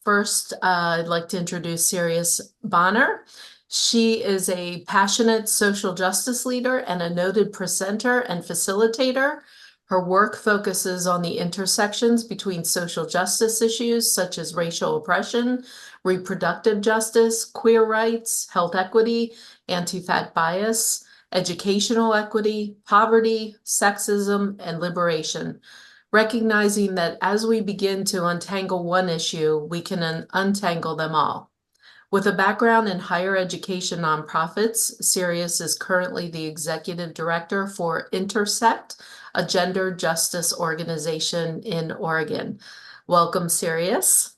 First, I'd like to introduce Sirius Bonner. She is a passionate social justice leader and a noted presenter and facilitator. Her work focuses on the intersections between social justice issues such as racial oppression, reproductive justice, queer rights, health equity, anti-fat bias, educational equity, poverty, sexism, and liberation, recognizing that as we begin to untangle one issue, we can untangle them all. With a background in higher education nonprofits, Sirius is currently the executive director for Intersect, a gender justice organization in Oregon. Welcome, Sirius.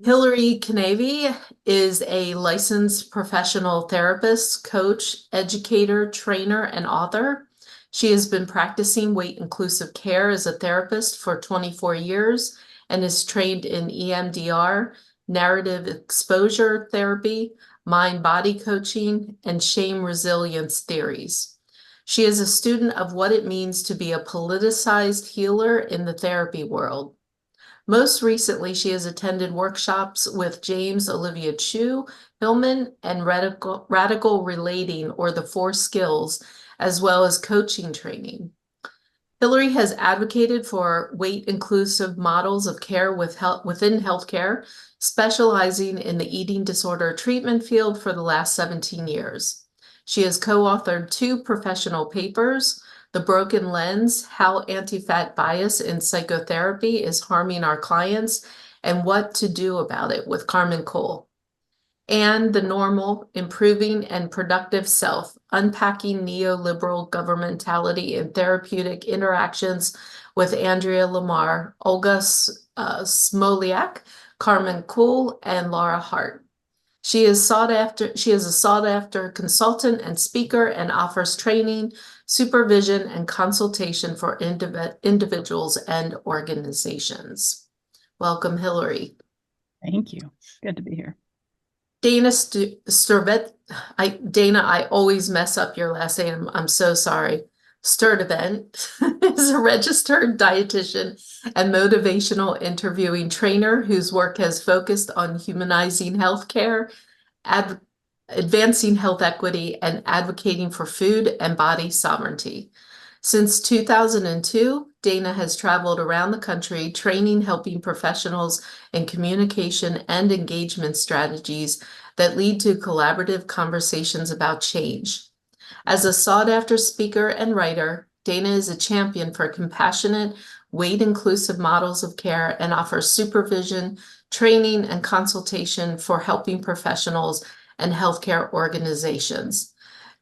Hilary Kinavey is a licensed professional therapist, coach, educator, trainer, and author. She has been practicing weight-inclusive care as a therapist for 24 years and is trained in EMDR, narrative exposure therapy, mind-body coaching, and shame resilience theories. She is a student of what it means to be a politicized healer in the therapy world. Most recently, she has attended workshops with James Olivia Chu, Hillman, and Radical Relating, or the Four Skills, as well as coaching training. Hilary has advocated for weight-inclusive models of care within healthcare, specializing in the eating disorder treatment field for the last 17 years. She has co-authored 2 professional papers, The Broken Lens, How Anti-Fat Bias in Psychotherapy is Harming Our Clients, and What to Do About It with Carmen Cole, and The Normal, Improving and Productive Self, Unpacking Neoliberal Governmentality in Therapeutic Interactions with Andrea Lamar, Olga Smoliak, Carmen Cole, and Laura Hart. She is a sought-after consultant and speaker and offers training, supervision, and consultation for individuals and organizations. Welcome, Hilary. Thank you. Good to be here. Dana Sturtevant. Dana, I always mess up your last name. I'm so sorry. Sturtevant is a registered dietitian and motivational interviewing trainer whose work has focused on humanizing healthcare, advancing health equity, and advocating for food and body sovereignty. Since 2002, Dana has traveled around the country training, helping professionals in communication and engagement strategies that lead to collaborative conversations about change. As a sought-after speaker and writer, Dana is a champion for compassionate, weight-inclusive models of care and offers supervision, training, and consultation for helping professionals and healthcare organizations.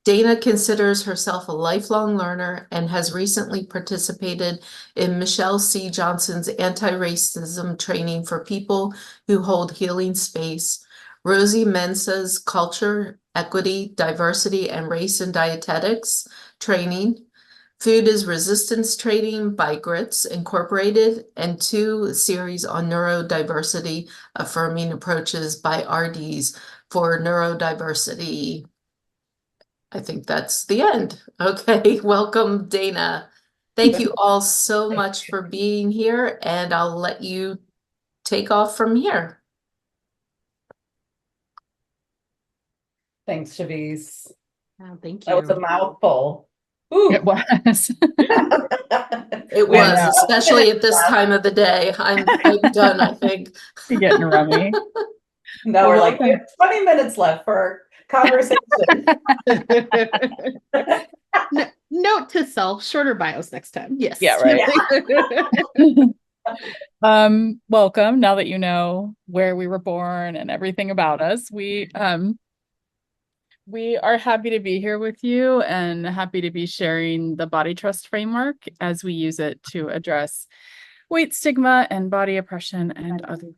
Dana considers herself a lifelong learner and has recently participated in Michelle C. Johnson's anti-racism training for people who hold healing space, Rosie Mensah's culture, equity, diversity, and race and dietetics training, Food is Resistance training by Grits Incorporated, and 2 series on neurodiversity affirming approaches by RDs for neurodiversity. I think that's the end. Okay, welcome, Dana. Thank you all so much for being here, and I'll let you take off from here. Thanks, Chavez. Oh, thank you. That was a mouthful. Ooh. It was. It was, especially at this time of the day. I'm done, I think. You're getting rummy. No, we're like, we have 20 minutes left for conversation. Note to self, shorter bios next time. Yes. Yeah, right. Welcome. Now that you know where we were born and everything about us, we are happy to be here with you and happy to be sharing the body trust framework as we use it to address weight stigma and body oppression and other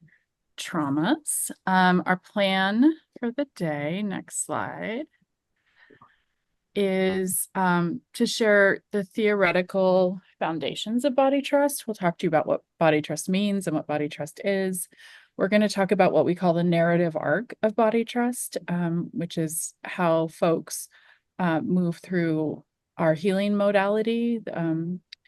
traumas. Our plan for the day, next slide, is to share the theoretical foundations of body trust. We'll talk to you about what body trust means and what body trust is. We're going to talk about what we call the narrative arc of body trust, which is how folks move through our healing modality,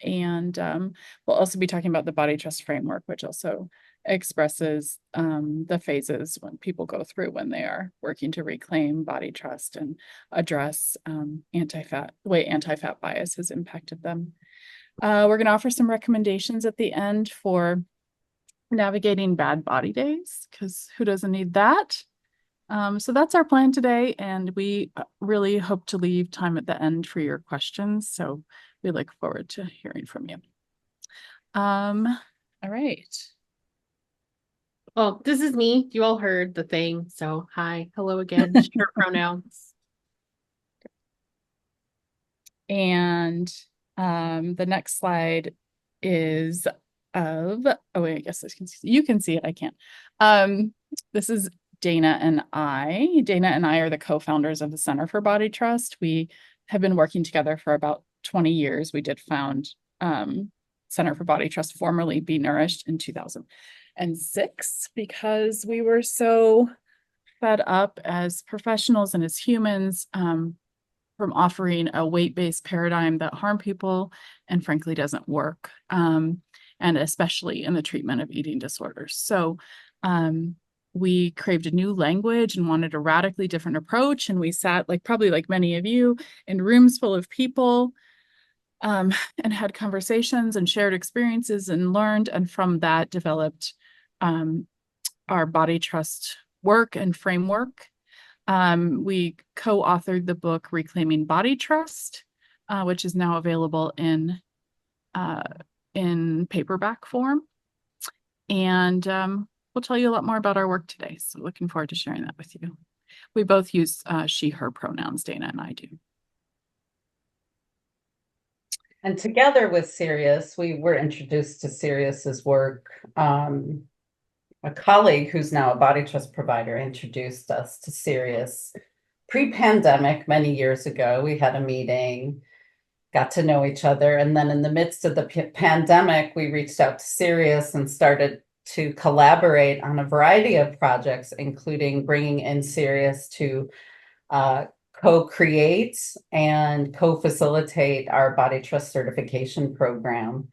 And we'll also be talking about the body trust framework, which also expresses the phases when people go through when they are working to reclaim body trust and address the way anti-fat bias has impacted them. We're going to offer some recommendations at the end for navigating bad body days, because who doesn't need that? So that's our plan today, and we really hope to leave time at the end for your questions. So we look forward to hearing from you. All right. Well, this is me. You all heard the thing. So hi, hello again. Short pronouns. And the next slide is of, oh wait, I guess you can see it, I can't. This is Dana and I. Dana and I are the co-founders of the Center for Body Trust. We have been working together for about 20 years. We did found Center for Body Trust, formerly Be Nourished, in 2006, because we were so fed up as professionals and as humans from offering a weight-based paradigm that harm people and frankly doesn't work, and especially in the treatment of eating disorders. So we craved a new language and wanted a radically different approach. And we sat, probably like many of you, in rooms full of people and had conversations and shared experiences and learned. And from that developed our body trust work and framework. We co-authored the book Reclaiming Body Trust, which is now available in paperback form. And we'll tell you a lot more about our work today. So looking forward to sharing that with you. We both use she, her pronouns, Dana and I do. And together with Sirius, we were introduced to Sirius's work. A colleague who's now a body trust provider introduced us to Sirius pre-pandemic many years ago. We had a meeting, got to know each other. And then in the midst of the pandemic, we reached out to Sirius and started to collaborate on a variety of projects, including bringing in Sirius to co-create and co-facilitate our body trust certification program,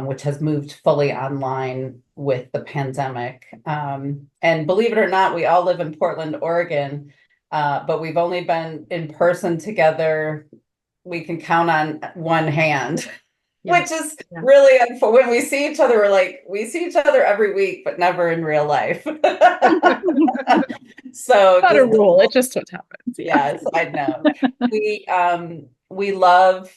which has moved fully online with the pandemic. And believe it or not, we all live in Portland, Oregon, but we've only been in person together. We can count on one hand, which is really, when we see each other, we see each other every week, but never in real life. So not a rule, it's just what happens. Yeah, side note. We love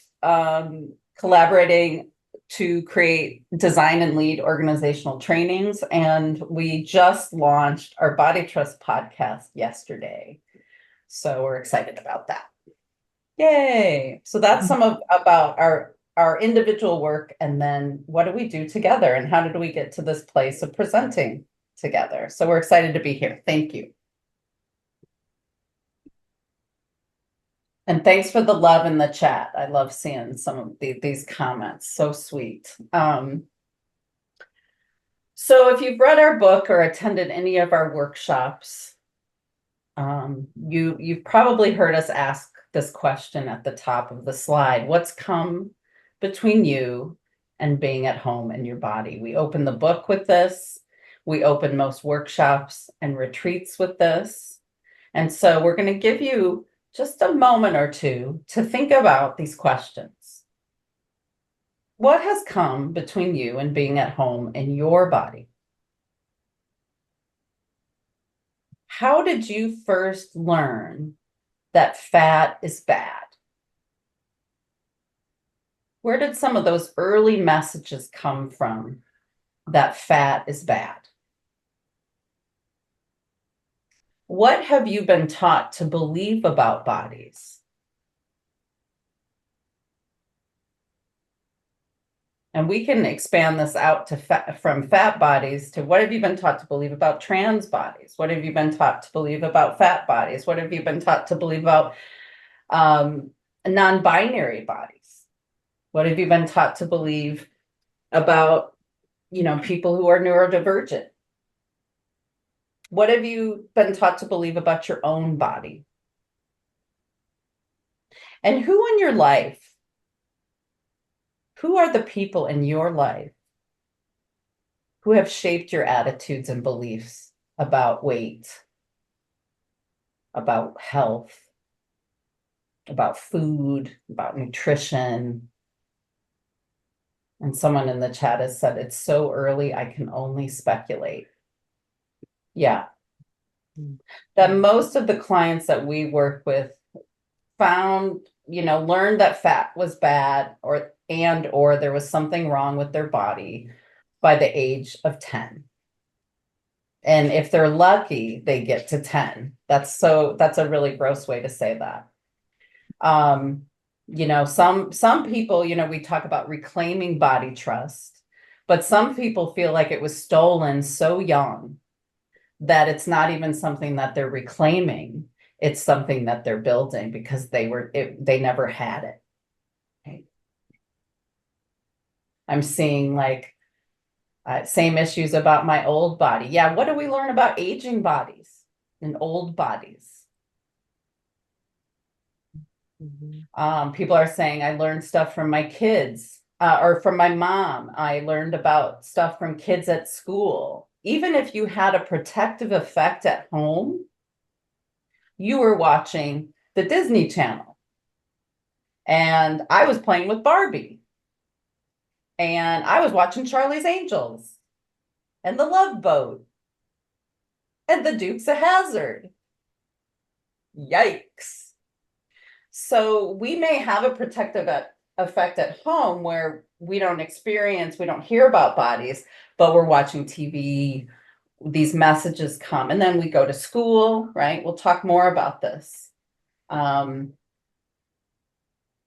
collaborating to create, design, and lead organizational trainings. And we just launched our Body Trust podcast yesterday. So we're excited about that. Yay. So that's some about our individual work. And then what do we do together? And how did we get to this place of presenting together? So we're excited to be here. Thank you. And thanks for the love in the chat. I love seeing some of these comments. So sweet. So if you've read our book or attended any of our workshops, you've probably heard us ask this question at the top of the slide. What's come between you and being at home in your body? We open the book with this. We open most workshops and retreats with this. And so we're going to give you just a moment or two to think about these questions. What has come between you and being at home in your body? How did you first learn that fat is bad? Where did some of those early messages come from that fat is bad? What have you been taught to believe about bodies? And we can expand this out to from fat bodies to what have you been taught to believe about trans bodies? What have you been taught to believe about fat bodies? What have you been taught to believe about non-binary bodies? What have you been taught to believe about, people who are neurodivergent? What have you been taught to believe about your own body? And who in your life Who are the people in your life who have shaped your attitudes and beliefs about weight, about health, about food, about nutrition? And someone in the chat has said, it's so early, I can only speculate. Yeah. That most of the clients that we work with found, learned that fat was bad or there was something wrong with their body by the age of 10. And if they're lucky, they get to 10. That's a really gross way to say that. Some people, we talk about reclaiming body trust, but some people feel like it was stolen so young that it's not even something that they're reclaiming. It's something that they're building because they never had it. Okay. I'm seeing like same issues about my old body. Yeah, what do we learn about aging bodies and old bodies? People are saying, I learned stuff from my kids or from my mom. I learned about stuff from kids at school. Even if you had a protective effect at home, you were watching the Disney Channel. And I was playing with Barbie. And I was watching Charlie's Angels and The Love Boat and The Dukes of Hazzard. Yikes. So we may have a protective effect at home where we don't hear about bodies, but we're watching TV, these messages come, and then we go to school, right? We'll talk more about this. And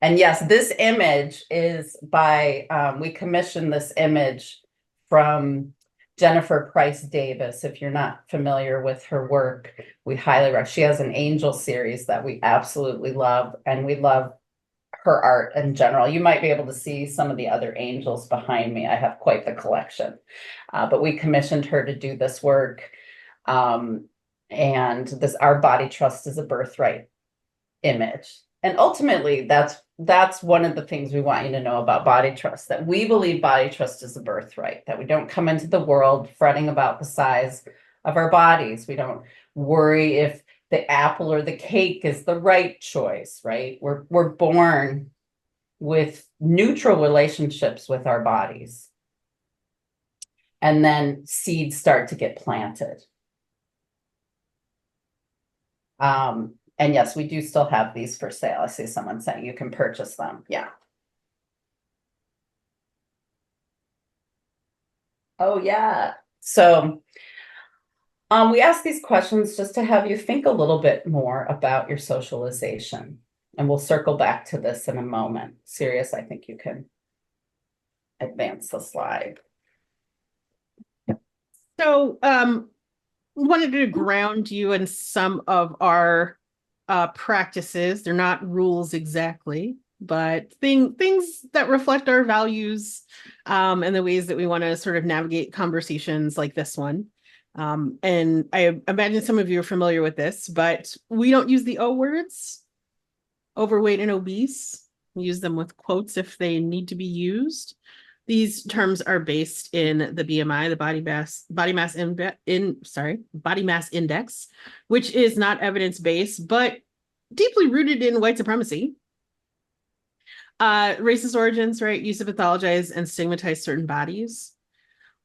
yes, this image is by, we commissioned this image from Jennifer Price Davis. If you're not familiar with her work, we highly recommend. She has an angel series that we absolutely love, and we love her art in general. You might be able to see some of the other angels behind me. I have quite the collection, but we commissioned her to do this work. And our body trust is a birthright image. And ultimately, that's one of the things we want you to know about body trust, that we believe body trust is a birthright, that we don't come into the world fretting about the size of our bodies. We don't worry if the apple or the cake is the right choice, right? We're born with neutral relationships with our bodies. And then seeds start to get planted. And yes, we do still have these for sale. I see someone saying you can purchase them. Yeah. Oh, yeah. So we ask these questions just to have you think a little bit more about your socialization. And we'll circle back to this in a moment. Sirius, I think you can advance the slide. So, wanted to ground you in some of our practices. They're not rules exactly, but things that reflect our values and the ways that we want to sort of navigate conversations like this one. And I imagine some of you are familiar with this, but we don't use the O words, overweight and obese. We use them with quotes if they need to be used. These terms are based in the BMI, the body mass index, which is not evidence-based, but deeply rooted in white supremacy. Racist origins, right? Use to pathologize and stigmatize certain bodies.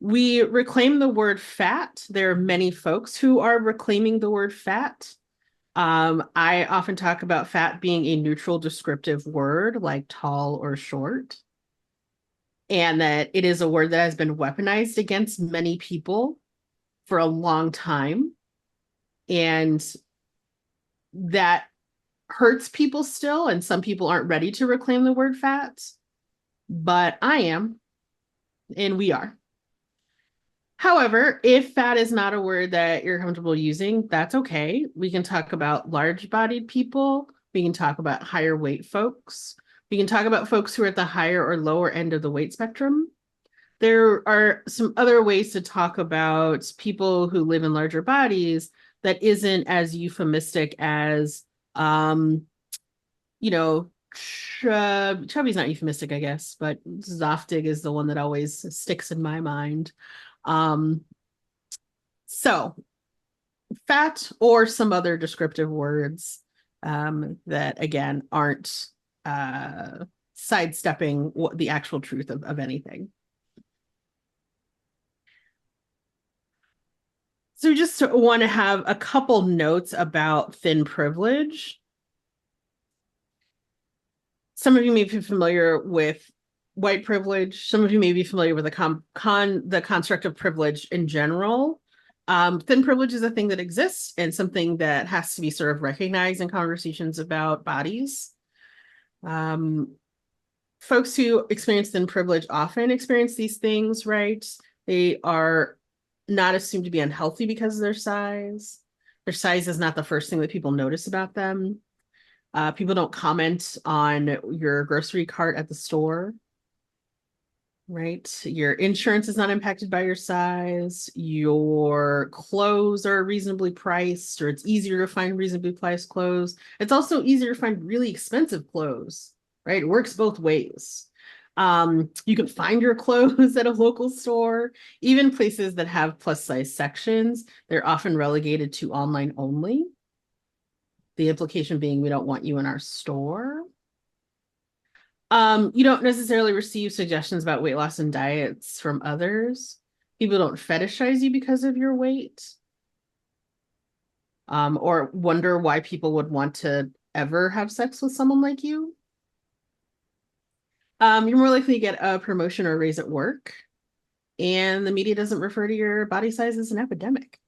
We reclaim the word fat. There are many folks who are reclaiming the word fat. I often talk about fat being a neutral descriptive word like tall or short. And that it is a word that has been weaponized against many people for a long time. And that hurts people still. And some people aren't ready to reclaim the word fat. But I am, and we are. However, if fat is not a word that you're comfortable using, that's okay. We can talk about large-bodied people. We can talk about higher weight folks. We can talk about folks who are at the higher or lower end of the weight spectrum. There are some other ways to talk about people who live in larger bodies that isn't as euphemistic as, chubby's not euphemistic, I guess, but zoftig is the one that always sticks in my mind. So fat or some other descriptive words that again aren't sidestepping the actual truth of anything. So we just want to have a couple notes about thin privilege. Some of you may be familiar with white privilege. Some of you may be familiar with the construct of privilege in general. Thin privilege is a thing that exists and something that has to be sort of recognized in conversations about bodies. Folks who experience thin privilege often experience these things, right? They are not assumed to be unhealthy because of their size. Their size is not the first thing that people notice about them. People don't comment on your grocery cart at the store, right? Your insurance is not impacted by your size. Your clothes are reasonably priced, or it's easier to find reasonably priced clothes. It's also easier to find really expensive clothes, right? It works both ways. You can find your clothes at a local store. Even places that have plus size sections, they're often relegated to online only. The implication being we don't want you in our store. You don't necessarily receive suggestions about weight loss and diets from others. People don't fetishize you because of your weight. Or wonder why people would want to ever have sex with someone like you. You're more likely to get a promotion or a raise at work. And the media doesn't refer to your body size as an epidemic.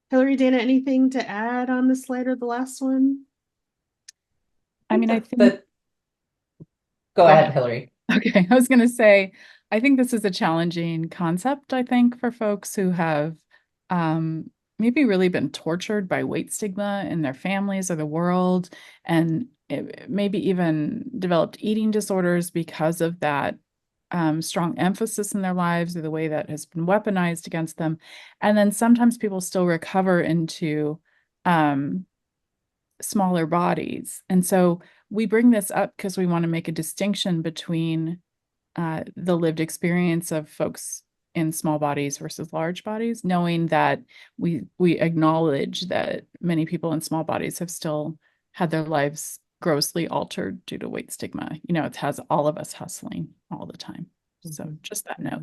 Hilary, Dana, anything to add on this slide or the last one? I mean, I think. Go ahead, Hilary. Okay, I was going to say, I think this is a challenging concept, I think, for folks who have maybe really been tortured by weight stigma in their families or the world, and maybe even developed eating disorders because of that strong emphasis in their lives or the way that has been weaponized against them. And then sometimes people still recover into smaller bodies. And so we bring this up because we want to make a distinction between the lived experience of folks in small bodies versus large bodies, knowing that we acknowledge that many people in small bodies have still had their lives grossly altered due to weight stigma. You know, it has all of us hustling all the time. So just that note.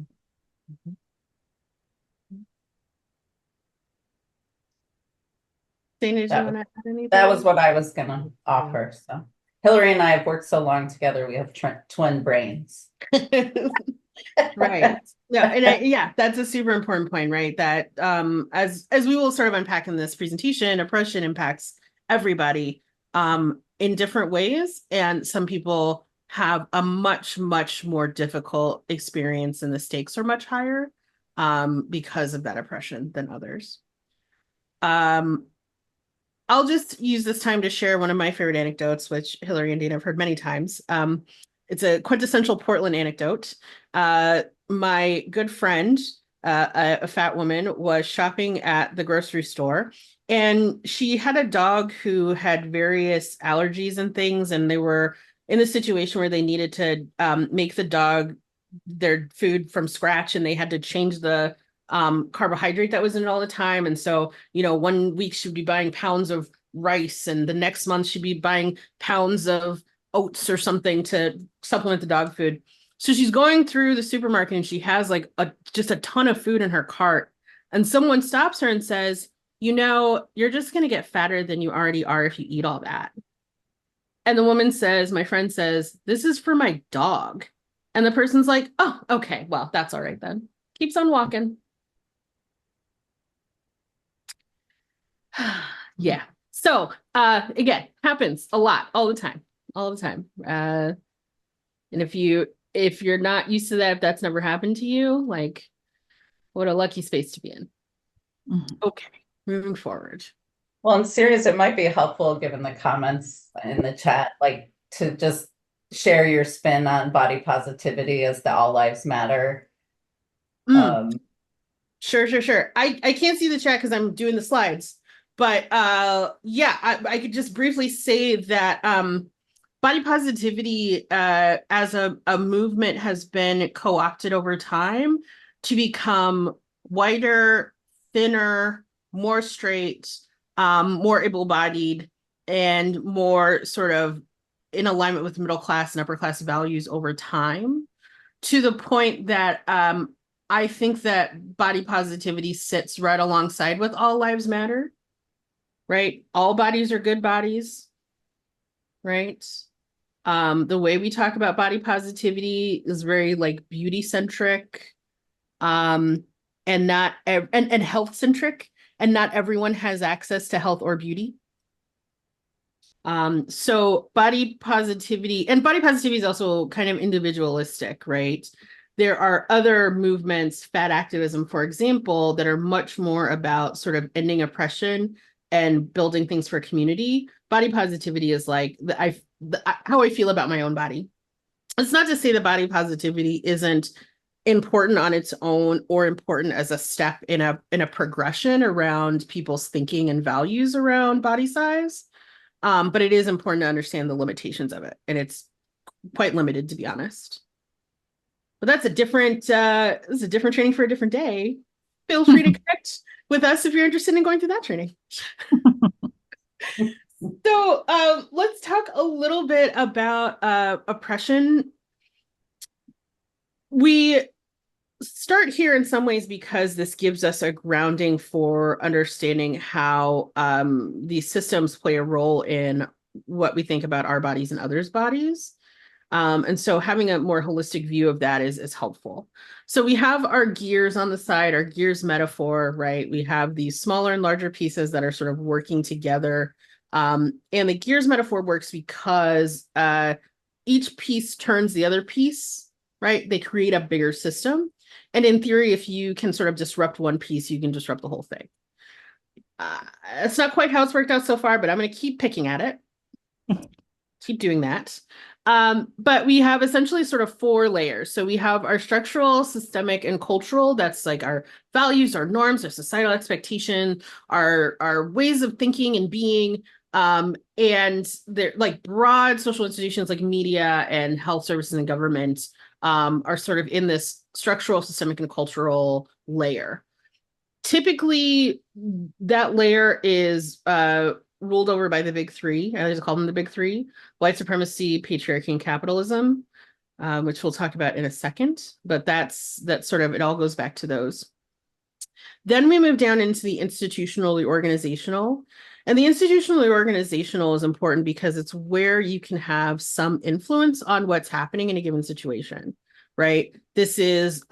Dana, do you want to add anything? That was what I was going to offer. So Hilary and I have worked so long together. We have twin brains. Right. Yeah, that's a super important point, right? That as we will sort of unpack in this presentation, oppression impacts everybody in different ways, and some people have a much more difficult experience, and the stakes are much higher because of that oppression than others. I'll just use this time to share one of my favorite anecdotes, which Hilary and Dana have heard many times. It's a quintessential Portland anecdote. My good friend, a fat woman, was shopping at the grocery store, and she had a dog who had various allergies and things, and they were in the situation where they needed to make the dog their food from scratch, and they had to change the carbohydrate that was in it all the time. And so, you know, 1 week she'd be buying pounds of rice, and the next month she'd be buying pounds of oats or something to supplement the dog food. So she's going through the supermarket and she has like just a ton of food in her cart. And someone stops her and says, you know, you're just going to get fatter than you already are if you eat all that. And the woman says, my friend says, this is for my dog. And the person's like, oh, okay, well, that's all right then. Keeps on walking. Yeah. So again, happens a lot, all the time. And if you're not used to that, if that's never happened to you, like, what a lucky space to be in. Okay, moving forward. Well, in Sirius, it might be helpful, given the comments in the chat, like to just share your spin on body positivity as the all lives matter. Sure. I can't see the chat because I'm doing the slides. But yeah, I could just briefly say that body positivity as a movement has been co-opted over time to become whiter, thinner, more straight, more able-bodied, and more sort of in alignment with middle class and upper class values over time, to the point that I think that body positivity sits right alongside with all lives matter, right? All bodies are good bodies, right? The way we talk about body positivity is very like beauty centric, and not and health centric, and not everyone has access to health or beauty. So body positivity is also kind of individualistic, right? There are other movements, fat activism, for example, that are much more about sort of ending oppression and building things for community. Body positivity is like how I feel about my own body. It's not to say that body positivity isn't important on its own or important as a step in a progression around people's thinking and values around body size. But it is important to understand the limitations of it, and it's quite limited, to be honest. But that's a different training for a different day. Feel free to connect with us if you're interested in going through that training. So let's talk a little bit about oppression. We start here in some ways because this gives us a grounding for understanding how these systems play a role in what we think about our bodies and others' bodies. And so having a more holistic view of that is helpful. So we have our gears on the side, our gears metaphor, right? We have these smaller and larger pieces that are sort of working together. And the gears metaphor works because each piece turns the other piece, right? They create a bigger system. And in theory, if you can sort of disrupt one piece, you can disrupt the whole thing. It's not quite how it's worked out so far, but I'm going to keep picking at it. Keep doing that. But we have essentially sort of 4 layers. So we have our structural, systemic, and cultural. That's like our values, our norms, our societal expectation, our ways of thinking and being. And they're like broad social institutions like media and health services and government are sort of in this structural, systemic, and cultural layer. Typically, that layer is ruled over by the big 3. I like to call them the big 3: white supremacy, patriarchy, and capitalism, which we'll talk about in a second. But that's sort of, it all goes back to those. Then we move down into the institutionally organizational. And the institutionally organizational is important because it's where you can have some influence on what's happening in a given situation, right? This is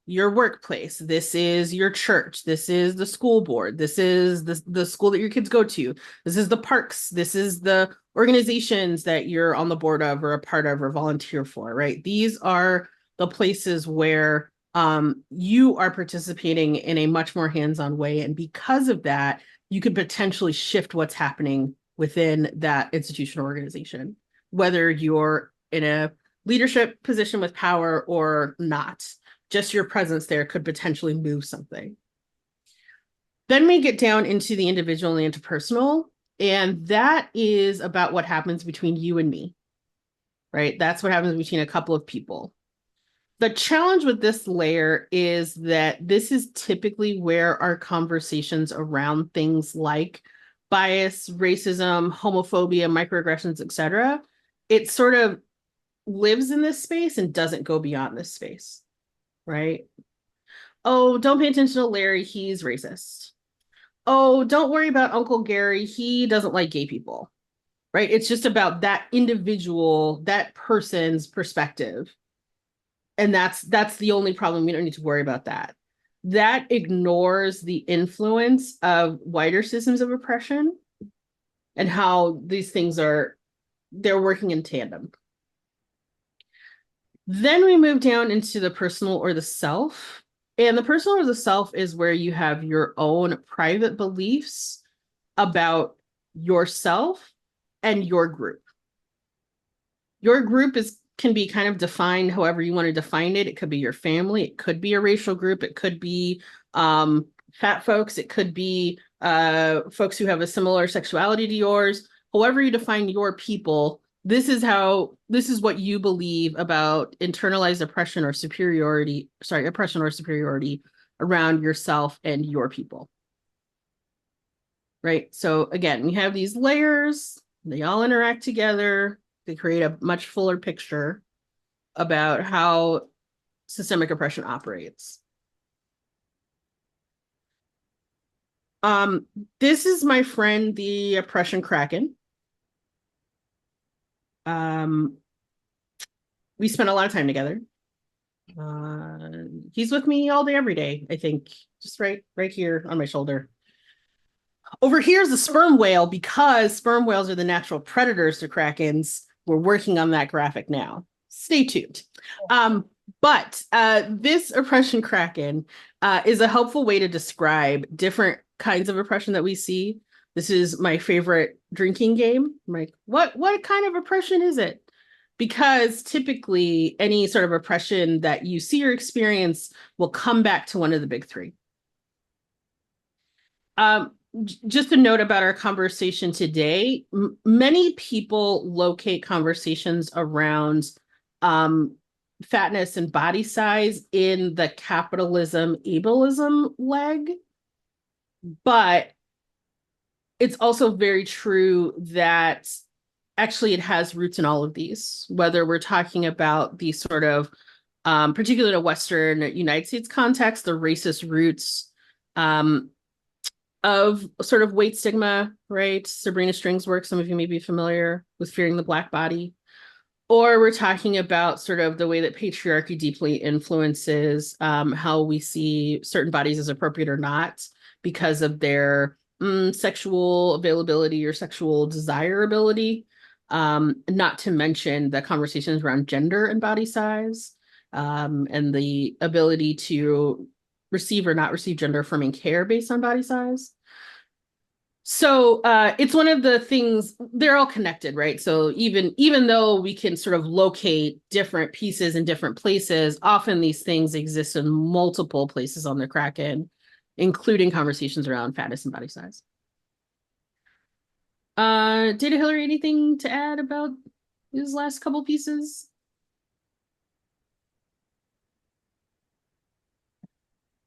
your workplace. This is your church. This is the school board. This is the school that your kids go to. This is the parks. This is the organizations that you're on the board of or a part of or volunteer for, right? These are the places where you are participating in a much more hands-on way. And because of that, you could potentially shift what's happening within that institutional organization, whether you're in a leadership position with power or not. Just your presence there could potentially move something. Then we get down into the individual and the interpersonal, and that is about what happens between you and me, right? That's what happens between a couple of people. The challenge with this layer is that this is typically where our conversations around things like bias, racism, homophobia, microaggressions, etc., it sort of lives in this space and doesn't go beyond this space, right? Oh, don't pay attention to Larry, he's racist. Oh, don't worry about Uncle Gary, he doesn't like gay people, right? It's just about that individual, that person's perspective. And that's the only problem. We don't need to worry about that. That ignores the influence of wider systems of oppression and how these things they're working in tandem. Then we move down into the personal or the self. And the personal or the self is where you have your own private beliefs about yourself and your group. Your group can be kind of defined however you want to define it. It could be your family. It could be a racial group. It could be fat folks. It could be folks who have a similar sexuality to yours, however you define your people, this is what you believe about internalized oppression or superiority around yourself and your people. Right? So again, we have these layers, they all interact together, they create a much fuller picture about how systemic oppression operates. This is my friend, the oppression Kraken. We spent a lot of time together. He's with me all day, every day, I think, just right here on my shoulder. Over here is the sperm whale, because sperm whales are the natural predators to krakens. We're working on that graphic now. Stay tuned. But this oppression kraken is a helpful way to describe different kinds of oppression that we see. This is my favorite drinking game. I'm like, what kind of oppression is it? Because typically any sort of oppression that you see or experience will come back to one of the big three. Just a note about our conversation today. Many people locate conversations around fatness and body size in the capitalism, ableism leg. But it's also very true that actually it has roots in all of these, whether we're talking about the sort of, particularly in a Western United States context, the racist roots of sort of weight stigma, right? Sabrina String's work, some of you may be familiar with Fearing the Black Body. Or we're talking about sort of the way that patriarchy deeply influences how we see certain bodies as appropriate or not because of their sexual availability or sexual desirability. Not to mention the conversations around gender and body size, and the ability to receive or not receive gender affirming care based on body size. So it's one of the things, they're all connected, right? So even though we can sort of locate different pieces in different places, often these things exist in multiple places on the Kraken, including conversations around fatness and body size. Dana, Hilary, anything to add about these last couple pieces?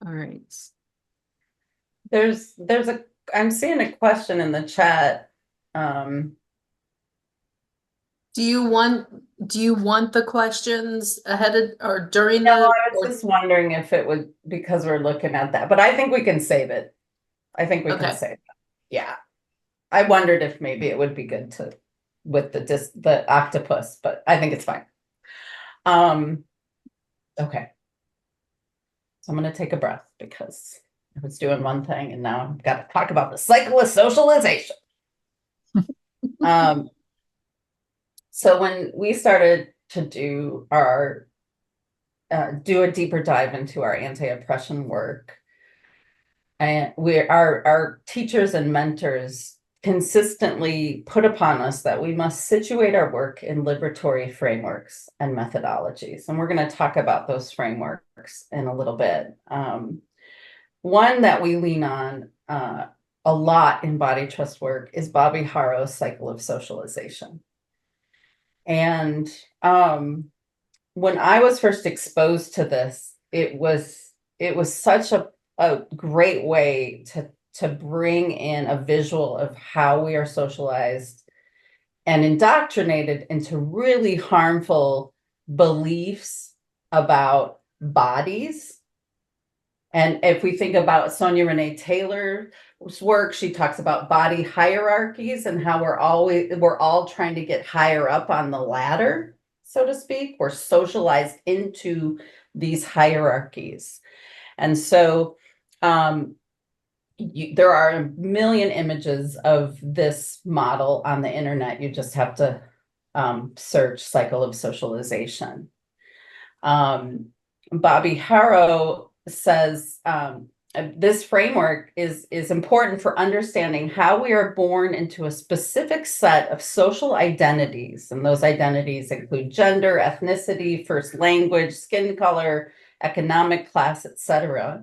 All right. I'm seeing a question in the chat. Do you want the questions ahead of or during No, the? I was just wondering if it would, because we're looking at that, but I think we can save it. I think we can save it. Yeah. I wondered if maybe it would be good to with the octopus, but I think it's fine. Okay. So I'm going to take a breath because I was doing one thing and now I've got to talk about the cycle of socialization. So when we started to do do a deeper dive into our anti-oppression work, and our teachers and mentors consistently put upon us that we must situate our work in liberatory frameworks and methodologies. And we're going to talk about those frameworks in a little bit. One that we lean on a lot in body trust work is Bobby Harrow's cycle of socialization. And when I was first exposed to this, it was such a great way to bring in a visual of how we are socialized and indoctrinated into really harmful beliefs about bodies. And if we think about Sonia Renee Taylor's work, she talks about body hierarchies and how we're all trying to get higher up on the ladder, so to speak. We're socialized into these hierarchies. And so there are a million images of this model on the internet. You just have to search cycle of socialization. Bobby Harrow says this framework is important for understanding how we are born into a specific set of social identities. And those identities include gender, ethnicity, first language, skin color, economic class, etc.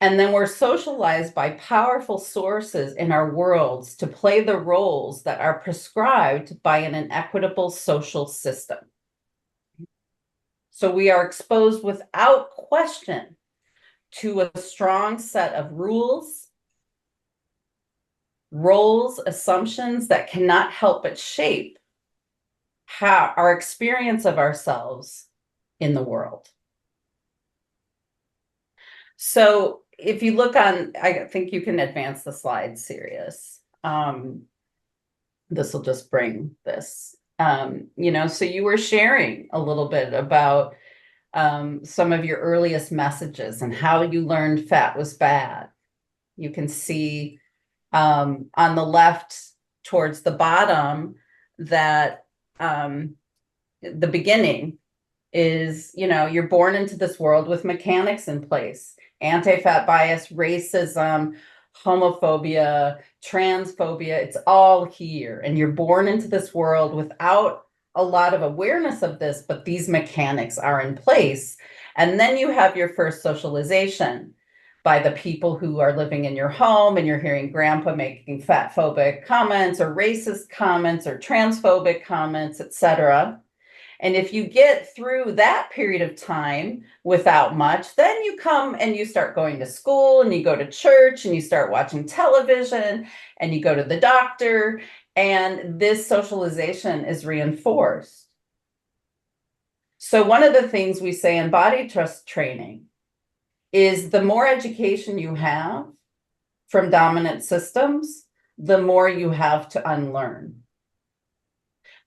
And then we're socialized by powerful sources in our worlds to play the roles that are prescribed by an inequitable social system. So we are exposed without question to a strong set of rules, roles, assumptions that cannot help but shape how our experience of ourselves in the world. So if you look on, I think you can advance the slide, Sirius. This will just bring this, so you were sharing a little bit about some of your earliest messages and how you learned fat was bad. You can see on the left towards the bottom that the beginning is, you're born into this world with mechanics in place: anti-fat bias, racism, homophobia, transphobia. It's all here. And you're born into this world without a lot of awareness of this, but these mechanics are in place. And then you have your first socialization by the people who are living in your home, and you're hearing grandpa making fat phobic comments or racist comments or transphobic comments, etc. And if you get through that period of time without much, then you come and you start going to school, and you go to church, and you start watching television, and you go to the doctor, and this socialization is reinforced. So one of the things we say in body trust training is the more education you have from dominant systems, the more you have to unlearn.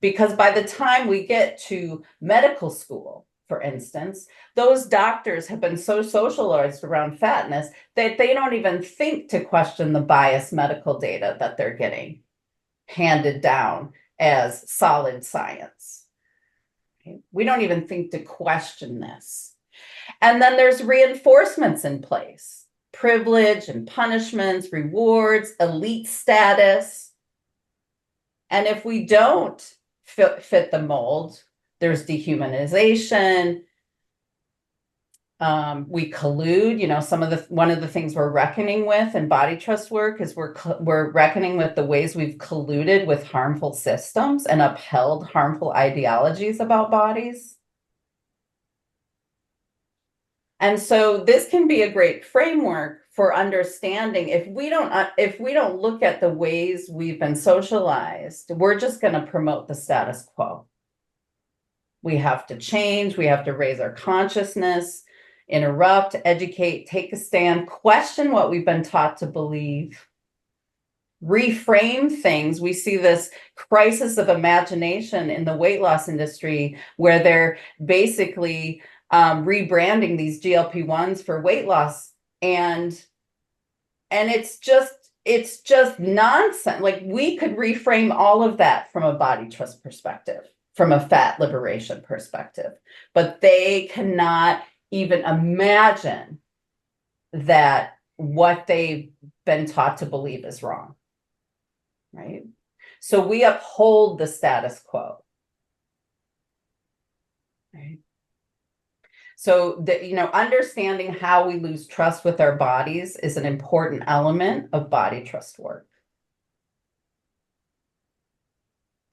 Because by the time we get to medical school, for instance, those doctors have been so socialized around fatness that they don't even think to question the biased medical data that they're getting handed down as solid science. We don't even think to question this. And then there's reinforcements in place: privilege and punishments, rewards, elite status. And if we don't fit the mold, there's dehumanization. We collude. One of the things we're reckoning with in body trust work is we're reckoning with the ways we've colluded with harmful systems and upheld harmful ideologies about bodies. And so this can be a great framework for understanding. If we don't look at the ways we've been socialized, we're just going to promote the status quo. We have to change. We have to raise our consciousness, interrupt, educate, take a stand, question what we've been taught to believe, reframe things. We see this crisis of imagination in the weight loss industry, where they're basically rebranding these GLP-1s for weight loss. And it's just nonsense. Like, we could reframe all of that from a body trust perspective, from a fat liberation perspective, but they cannot even imagine that what they've been taught to believe is wrong, right? So we uphold the status quo, right? So understanding how we lose trust with our bodies is an important element of body trust work.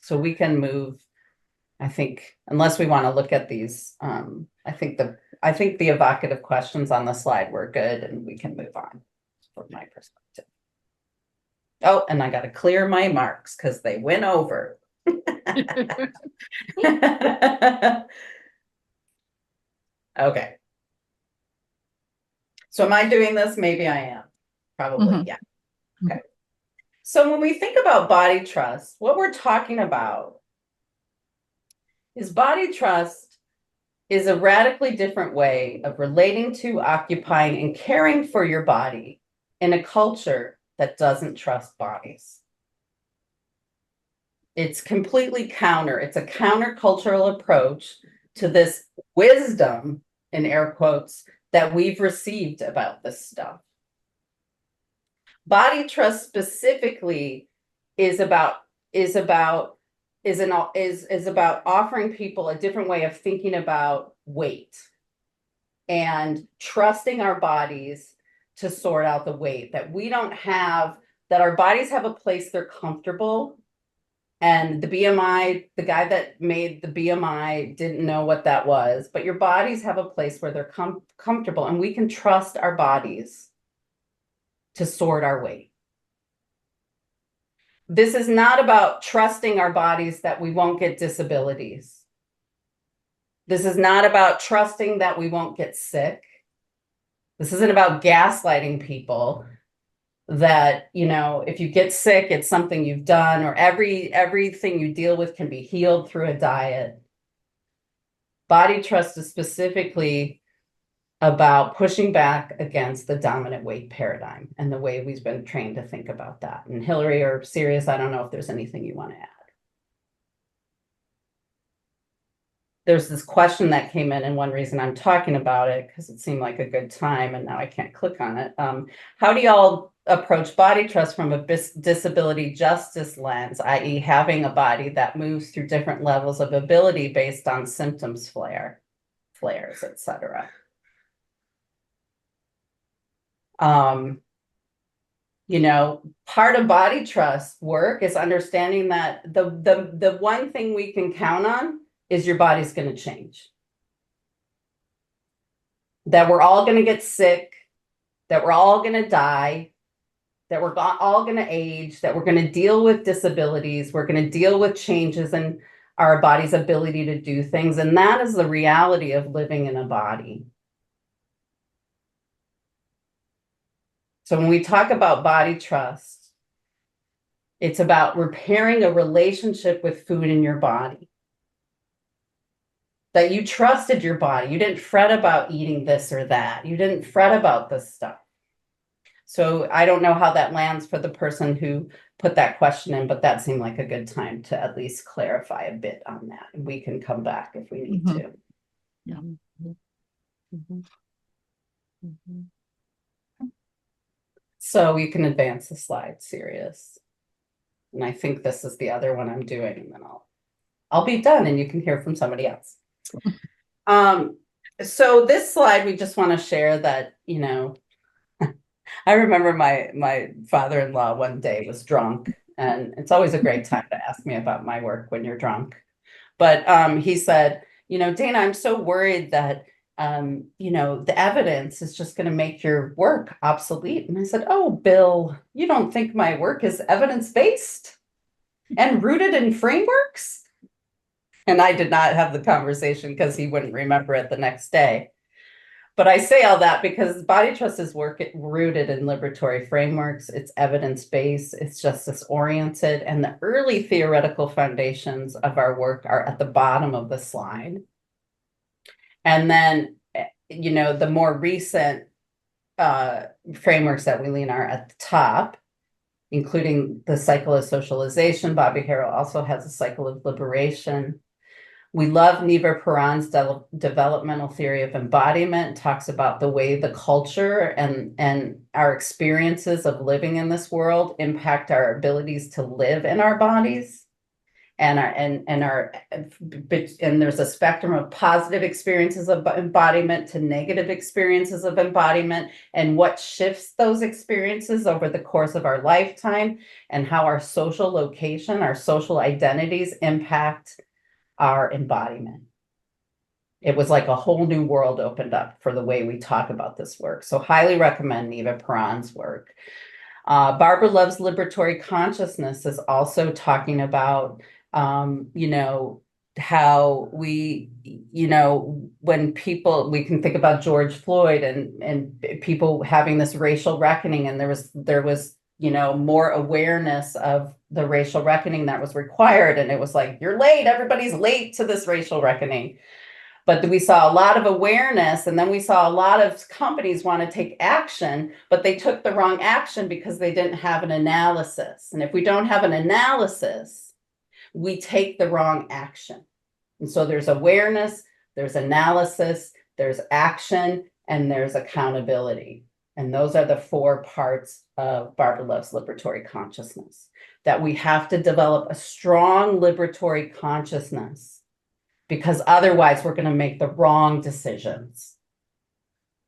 So we can move, I think, unless we want to look at these, I think the evocative questions on the slide were good, and we can move on from my perspective. Oh, and I got to clear my marks because they went over. Okay. So am I doing this? Maybe I am. Probably, yeah. Okay. So when we think about body trust, what we're talking about is body trust is a radically different way of relating to, occupying, and caring for your body in a culture that doesn't trust bodies. It's completely counter. It's a countercultural approach to this wisdom, in air quotes, that we've received about this stuff. Body trust specifically is about offering people a different way of thinking about weight and trusting our bodies to sort out the weight, that we don't have, that our bodies have a place they're comfortable. And the BMI, the guy that made the BMI didn't know what that was, but your bodies have a place where they're comfortable, and we can trust our bodies to sort our weight. This is not about trusting our bodies that we won't get disabilities. This is not about trusting that we won't get sick. This isn't about gaslighting people that, you know, if you get sick, it's something you've done, or everything you deal with can be healed through a diet. Body trust is specifically about pushing back against the dominant weight paradigm and the way we've been trained to think about that. And Hilary or Sirius, I don't know if there's anything you want to add. There's this question that came in, and one reason I'm talking about it, because it seemed like a good time, and now I can't click on it. How do y'all approach body trust from a disability justice lens, i.e. having a body that moves through different levels of ability based on symptoms, flares, etc.? You know, part of body trust work is understanding that the one thing we can count on is your body's going to change. That we're all going to get sick, that we're all going to die, that we're all going to age, that we're going to deal with disabilities, we're going to deal with changes in our body's ability to do things. And that is the reality of living in a body. So when we talk about body trust, it's about repairing a relationship with food in your body. That you trusted your body. You didn't fret about eating this or that. You didn't fret about this stuff. So I don't know how that lands for the person who put that question in, but that seemed like a good time to at least clarify a bit on that. And we can come back if we need to. Yeah. So you can advance the slide, Sirius. And I think this is the other one I'm doing, and then I'll be done and you can hear from somebody else. So this slide, we just want to share that, you know, I remember my father-in-law one day was drunk, and it's always a great time to ask me about my work when you're drunk. But he said, you know, Dana, I'm so worried that you know, the evidence is just going to make your work obsolete. And I said, oh, Bill, you don't think my work is evidence-based and rooted in frameworks? And I did not have the conversation because he wouldn't remember it the next day. But I say all that because body trust is work rooted in liberatory frameworks. It's evidence-based, it's justice-oriented, and the early theoretical foundations of our work are at the bottom of the slide. And then, you know, the more recent frameworks that we lean are at the top, including the cycle of socialization. Bobby Harrell also has a cycle of liberation. We love Neva Perron's developmental theory of embodiment. It talks about the way the culture and our experiences of living in this world impact our abilities to live in our bodies. And there's a spectrum of positive experiences of embodiment to negative experiences of embodiment, and what shifts those experiences over the course of our lifetime, and how our social location, our social identities impact our embodiment. It was like a whole new world opened up for the way we talk about this work. So highly recommend Neva Perron's work. Barbara Love's liberatory consciousness is also talking about you know, how we, you know, when people, we can think about George Floyd and people having this racial reckoning, and there was, you know, more awareness of the racial reckoning that was required. And it was like, you're late, everybody's late to this racial reckoning. But we saw a lot of awareness, and then we saw a lot of companies want to take action, but they took the wrong action because they didn't have an analysis. And if we don't have an analysis, we take the wrong action. And so there's awareness, there's analysis, there's action, and there's accountability. And those are the 4 parts of Barbara Love's liberatory consciousness, that we have to develop a strong liberatory consciousness, because otherwise we're going to make the wrong decisions.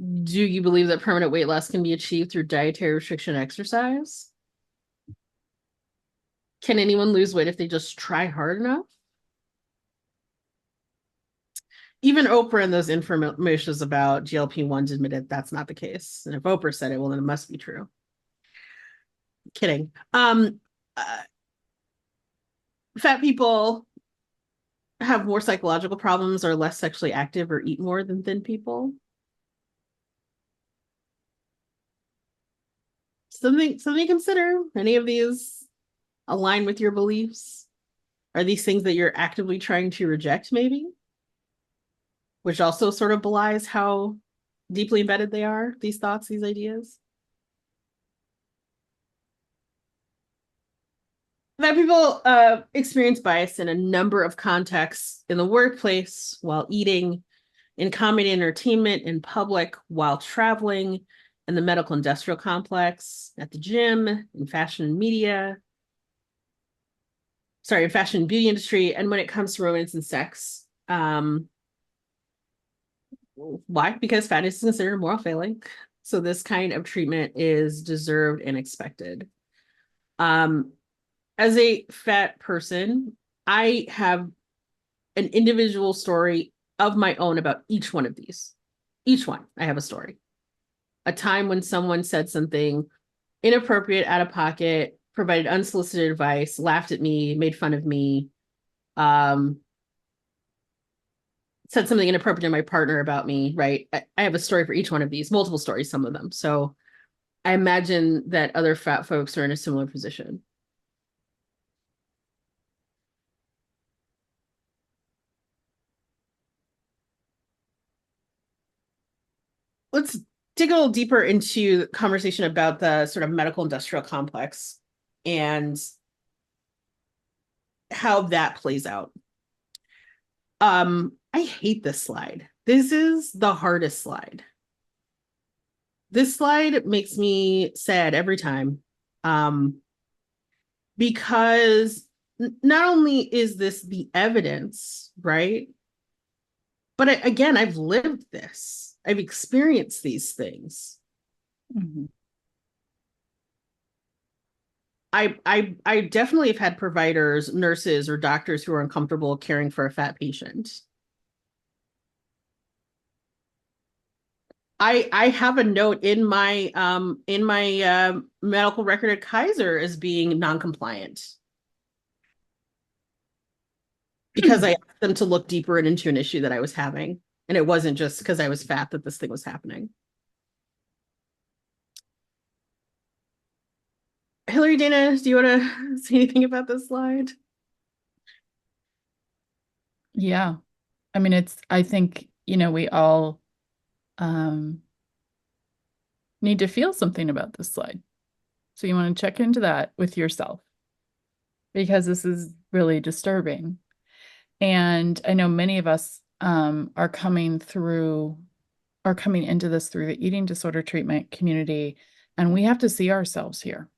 Do you believe that permanent weight loss can be achieved through dietary restriction and exercise? Can anyone lose weight if they just try hard enough? Even Oprah and those infomercials about GLP-1s admitted that's not the case. And if Oprah said it, well, then it must be true. Kidding. Fat people have more psychological problems, are less sexually active, or eat more than thin people. Something to consider. Any of these align with your beliefs? Are these things that you're actively trying to reject, maybe? Which also sort of belies how deeply embedded they are, these thoughts, these ideas. That people experience bias in a number of contexts: in the workplace, while eating, in comedy entertainment, in public, while traveling, in the medical industrial complex, at the gym, in fashion and media. Sorry, in fashion and beauty industry, and when it comes to romance and sex. Why? Because fatness is considered a moral failing. So this kind of treatment is deserved and expected. As a fat person, I have an individual story of my own about each one of these. Each one, I have a story. A time when someone said something inappropriate, out of pocket, provided unsolicited advice, laughed at me, made fun of me, said something inappropriate to my partner about me, right? I have a story for each one of these, multiple stories, some of them. So I imagine that other fat folks are in a similar position. Let's dig a little deeper into the conversation about the sort of medical industrial complex and how that plays out. I hate this slide. This is the hardest slide. This slide makes me sad every time. Because not only is this the evidence, right? But again, I've lived this. I've experienced these things. Mm-hmm. I definitely have had providers, nurses, or doctors who are uncomfortable caring for a fat patient. I have a note in my medical record at Kaiser as being non-compliant because I asked them to look deeper into an issue that I was having, and it wasn't just because I was fat that this thing was happening. Hilary, Dana, do you want to say anything about this slide? Yeah. I mean, I think, we all need to feel something about this slide. So you want to check into that with yourself because this is really disturbing. And I know many of us are coming into this through the eating disorder treatment community, and we have to see ourselves here.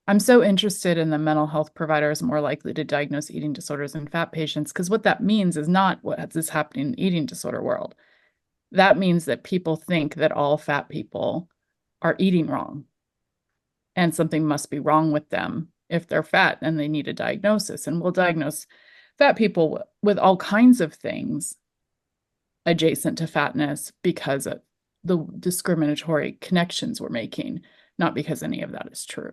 I'm so interested in the mental health providers more likely to diagnose eating disorders in fat patients, because what that means is not what is happening in the eating disorder world. That means that people think that all fat people are eating wrong and something must be wrong with them if they're fat and they need a diagnosis. And we'll diagnose fat people with all kinds of things adjacent to fatness because of the discriminatory connections we're making, not because any of that is true.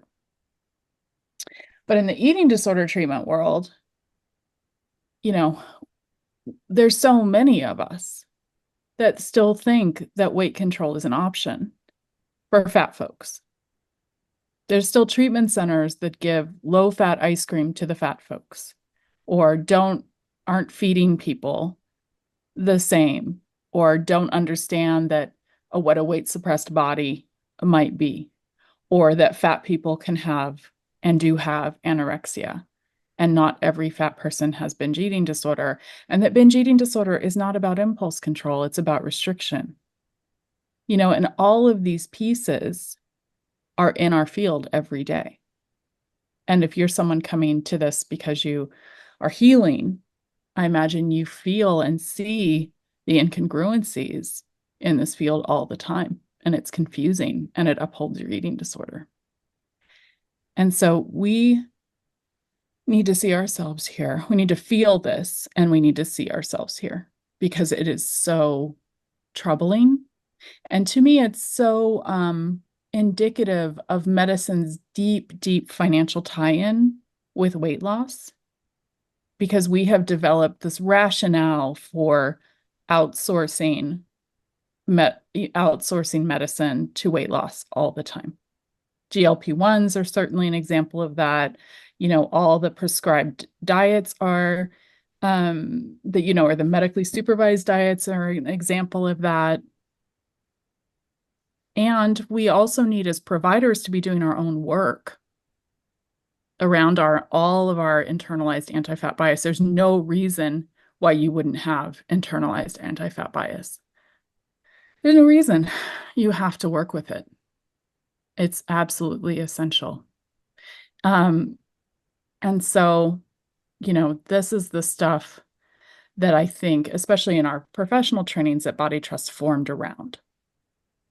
But in the eating disorder treatment world, there's so many of us that still think that weight control is an option for fat folks. There's still treatment centers that give low-fat ice cream to the fat folks, or aren't feeding people the same, or don't understand that what a weight-suppressed body might be, or that fat people can have and do have anorexia, and not every fat person has binge eating disorder, and that binge eating disorder is not about impulse control, it's about restriction. And all of these pieces are in our field every day. And if you're someone coming to this because you are healing, I imagine you feel and see the incongruencies in this field all the time, and it's confusing, and it upholds your eating disorder. And so we need to see ourselves here. We need to feel this, and we need to see ourselves here, because it is so troubling. And to me, it's so indicative of medicine's deep, deep financial tie-in with weight loss, because we have developed this rationale for outsourcing medicine to weight loss all the time. GLP-1s are certainly an example of that. You know, all the prescribed diets are or the medically supervised diets are an example of that. And we also need, as providers, to be doing our own work around all of our internalized anti-fat bias. There's no reason why you wouldn't have internalized anti-fat bias. There's no reason. You have to work with it. It's absolutely essential. And so, this is the stuff that I think, especially in our professional trainings, that Body Trust formed around,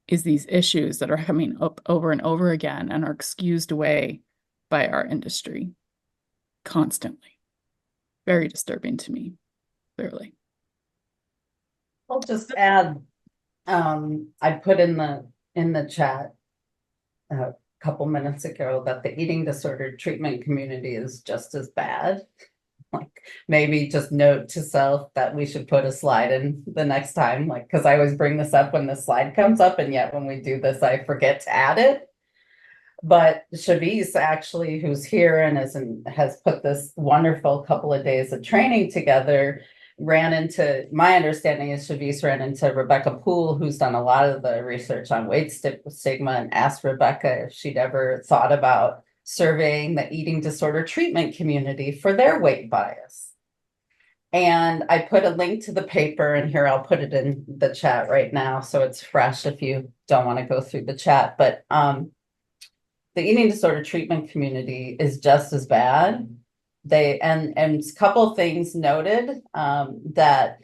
is these issues that are coming up over and over again and are excused away by our industry constantly. Very disturbing to me, clearly. I'll just add, I put in the chat a couple minutes ago that the eating disorder treatment community is just as bad. Like, maybe just note to self that we should put a slide in the next time, like, because I always bring this up when the slide comes up, and yet when we do this, I forget to add it. But Shavis, actually, who's here and has put this wonderful couple of days of training together, my understanding is Shavis ran into Rebecca Poole, who's done a lot of the research on weight stigma, and asked Rebecca if she'd ever thought about surveying the eating disorder treatment community for their weight bias. And I put a link to the paper, and here I'll put it in the chat right now, so it's fresh if you don't want to go through the chat. But the eating disorder treatment community is just as bad. And a couple things noted, that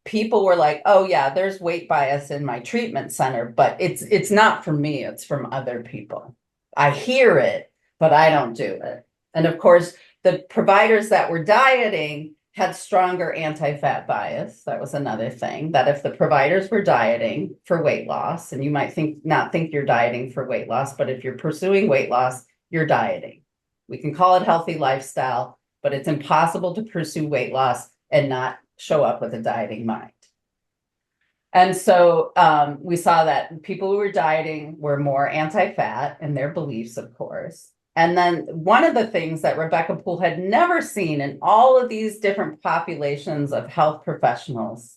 people were like, oh yeah, there's weight bias in my treatment center, but it's not from me, it's from other people. I hear it, but I don't do it. And of course, the providers that were dieting had stronger anti-fat bias. That was another thing, that if the providers were dieting for weight loss, and you might not think you're dieting for weight loss, but if you're pursuing weight loss, you're dieting. We can call it healthy lifestyle, but it's impossible to pursue weight loss and not show up with a dieting mind. And so we saw that people who were dieting were more anti-fat in their beliefs, of course. And then one of the things that Rebecca Poole had never seen in all of these different populations of health professionals,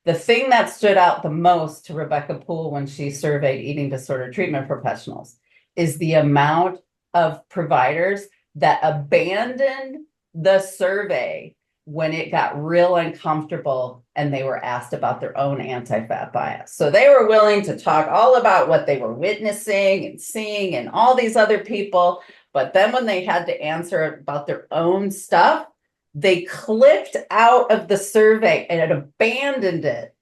the thing that stood out the most to Rebecca Poole when she surveyed eating disorder treatment professionals, is the amount of providers that abandoned the survey when it got real uncomfortable and they were asked about their own anti-fat bias. So they were willing to talk all about what they were witnessing and seeing and all these other people. But then when they had to answer about their own stuff, they clicked out of the survey and it abandoned it.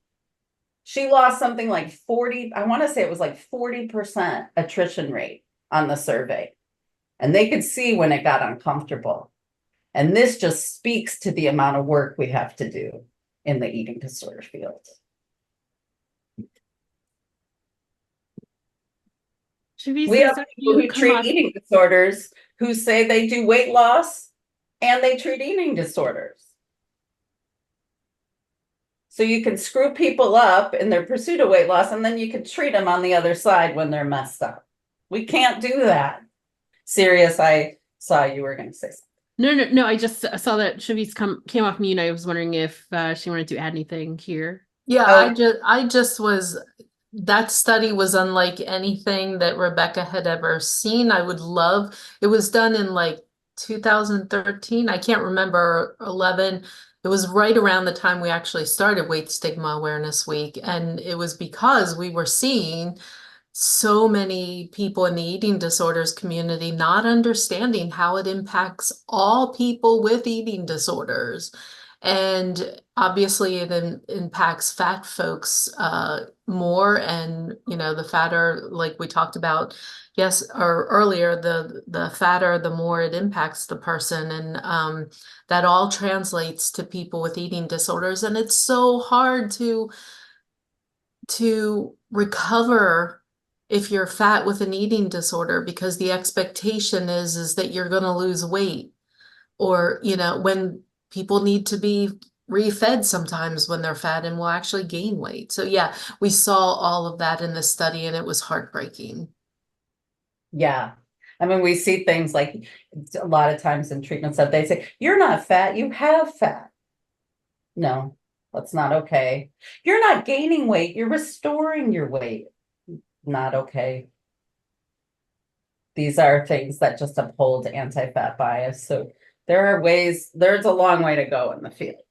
She lost something like 40, I want to say it was like 40% attrition rate on the survey. And they could see when it got uncomfortable. And this just speaks to the amount of work we have to do in the eating disorder field. We have people who treat eating disorders who say they do weight loss and they treat eating disorders. So you can screw people up in their pursuit of weight loss, and then you can treat them on the other side when they're messed up. We can't do that. Sirius, I saw you were going to say something. No. I just saw that Shavis came off mute. I was wondering if she wanted to add anything here. Yeah, Oh. I just was, that study was unlike anything that Rebecca had ever seen. I would love, it was done in like 2013. I can't remember, 11. It was right around the time we actually started Weight Stigma Awareness Week. And it was because we were seeing so many people in the eating disorders community not understanding how it impacts all people with eating disorders. And obviously it impacts fat folks more, and the fatter, like we talked about or earlier, the fatter, the more it impacts the person. And that all translates to people with eating disorders. And it's so hard to recover if you're fat with an eating disorder, because the expectation is that you're going to lose weight, or when people need to be refed sometimes when they're fat and will actually gain weight. So yeah, we saw all of that in the study, and it was heartbreaking. Yeah. I mean, we see things like a lot of times in treatments that they say, you're not fat, you have fat. No, that's not okay. You're not gaining weight, you're restoring your weight. Not okay. These are things that just uphold anti-fat bias. So there are ways, there's a long way to go in the field.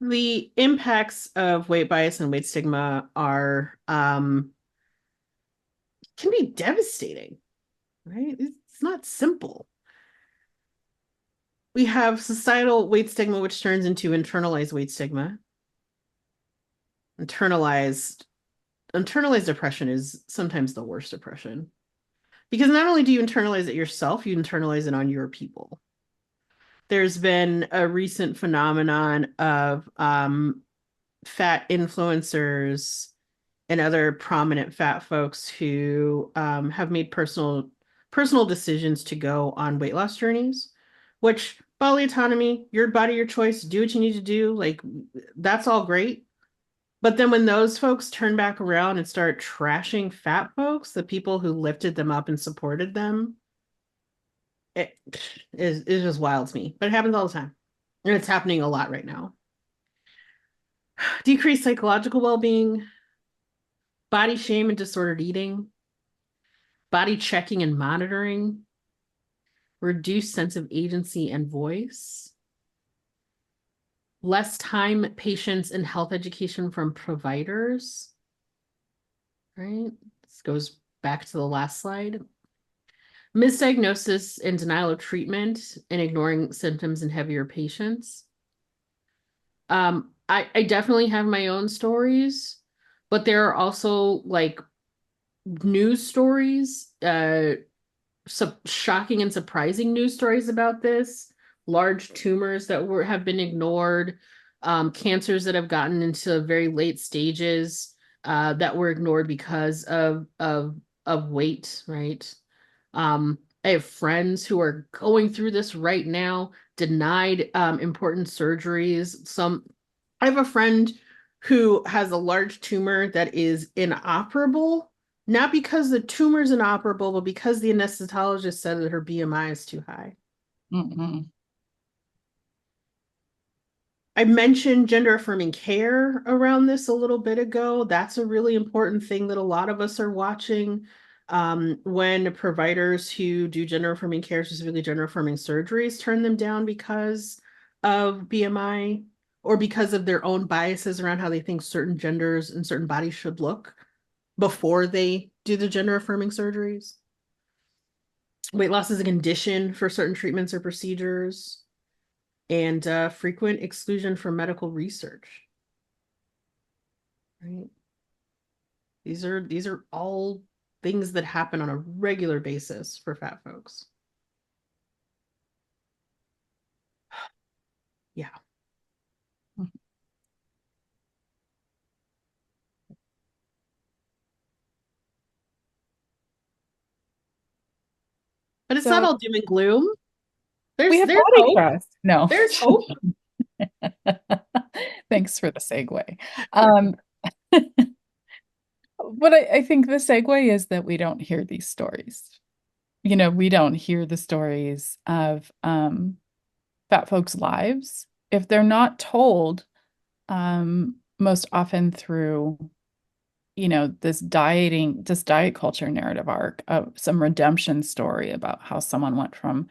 The impacts of weight bias and weight stigma are can be devastating, right? It's not simple. We have societal weight stigma, which turns into internalized weight stigma. Internalized depression is sometimes the worst depression, because not only do you internalize it yourself, you internalize it on your people. There's been a recent phenomenon of fat influencers and other prominent fat folks who have made personal decisions to go on weight loss journeys, which bodily autonomy, your body, your choice, do what you need to do. Like, that's all great. But then when those folks turn back around and start trashing fat folks, the people who lifted them up and supported them, it just wilds me. But it happens all the time. And it's happening a lot right now. Decreased psychological well-being, body shame and disordered eating, body checking and monitoring, reduced sense of agency and voice, less time, patience, and health education from providers, right? This goes back to the last slide. Misdiagnosis and denial of treatment and ignoring symptoms in heavier patients. I definitely have my own stories, but there are also like news stories, shocking and surprising news stories about this. Large tumors that have been ignored, cancers that have gotten into very late stages that were ignored because of weight, right? I have friends who are going through this right now, denied important surgeries. I have a friend who has a large tumor that is inoperable, not because the tumor is inoperable, but because the anesthetologist said that her BMI is too high. I mentioned gender affirming care around this a little bit ago. That's a really important thing that a lot of us are watching. When providers who do gender affirming care, specifically gender affirming surgeries, turn them down because of BMI or because of their own biases around how they think certain genders and certain bodies should look before they do the gender affirming surgeries. Weight loss is a condition for certain treatments or procedures, and frequent exclusion from medical research. Right? These are all things that happen on a regular basis for fat folks. Yeah. But it's not all doom and gloom. We have there's body hope. trust. No. There's hope. Thanks for the segue. But I think the segue is that we don't hear these stories. We don't hear the stories of fat folks' lives if they're not told most often through this diet culture narrative arc of some redemption story about how someone went from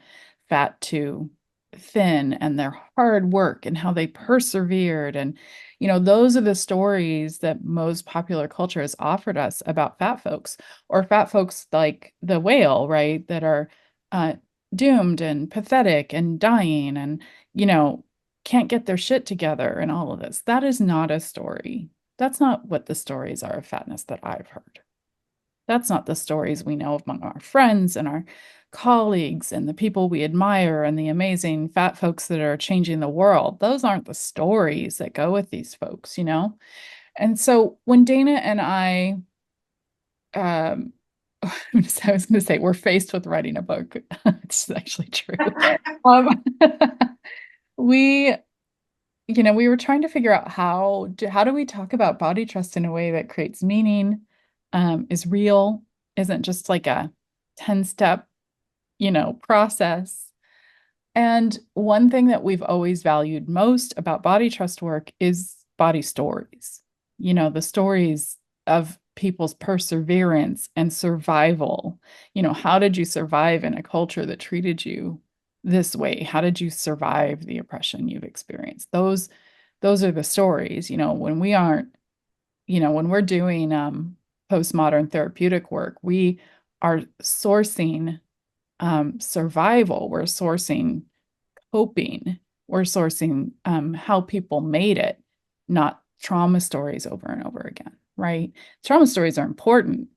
fat to thin and their hard work and how they persevered and Those are the stories that most popular culture has offered us about fat folks, or fat folks like the whale, right? That are doomed and pathetic and dying and, can't get their shit together and all of this. That is not a story. That's not what the stories are of fatness that I've heard. That's not the stories we know among our friends and our colleagues and the people we admire and the amazing fat folks that are changing the world. Those aren't the stories that go with these folks, And so when Dana and I, I was going to say, we're faced with writing a book. It's actually true. We we were trying to figure out how do we talk about body trust in a way that creates meaning, is real, isn't just like a 10-step, process. And one thing that we've always valued most about body trust work is body stories. The stories of people's perseverance and survival. How did you survive in a culture that treated you this way? How did you survive the oppression you've experienced? Those are the stories, when we aren't, when we're doing postmodern therapeutic work, we are sourcing survival, we're sourcing coping, we're sourcing how people made it, not trauma stories over and over again, right? Trauma stories are important,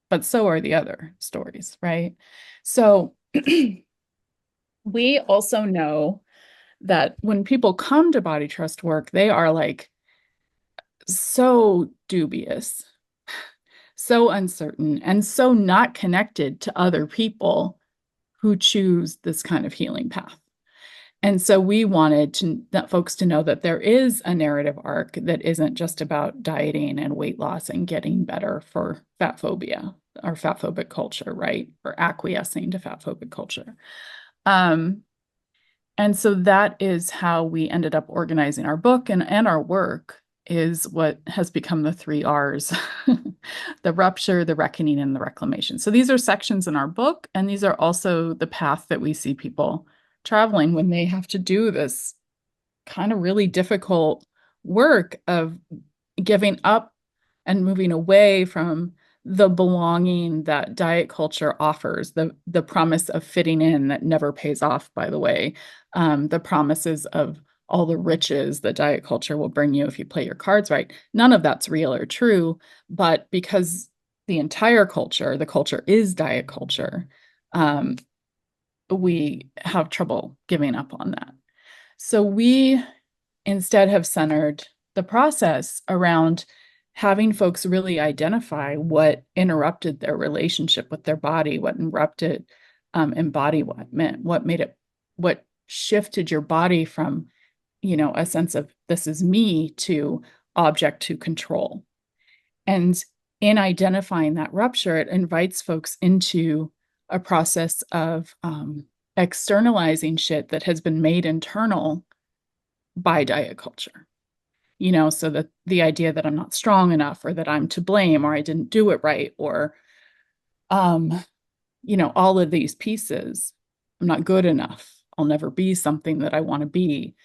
but so are the other stories, right? So we also know that when people come to body trust work, they are like so dubious, so uncertain, and so not connected to other people who choose this kind of healing path. And so we wanted folks to know that there is a narrative arc that isn't just about dieting and weight loss and getting better for fat phobia or fat phobic culture, right? Or acquiescing to fat phobic culture. And so that is how we ended up organizing our book, and our work is what has become the 3 R's, the rupture, the reckoning, and the reclamation. So these are sections in our book, and these are also the path that we see people traveling when they have to do this kind of really difficult work of giving up and moving away from the belonging that diet culture offers, the promise of fitting in that never pays off, by the way, the promises of all the riches that diet culture will bring you if you play your cards right. None of that's real or true, but because the entire culture, the culture is diet culture, we have trouble giving up on that. So we instead have centered the process around having folks really identify what interrupted their relationship with their body, what interrupted embody what meant, what shifted your body from, a sense of this is me to object to control. And in identifying that rupture, it invites folks into a process of externalizing shit that has been made internal by diet culture. So that the idea that I'm not strong enough, or that I'm to blame, or I didn't do it right, or, all of these pieces, I'm not good enough, I'll never be something that I want to be.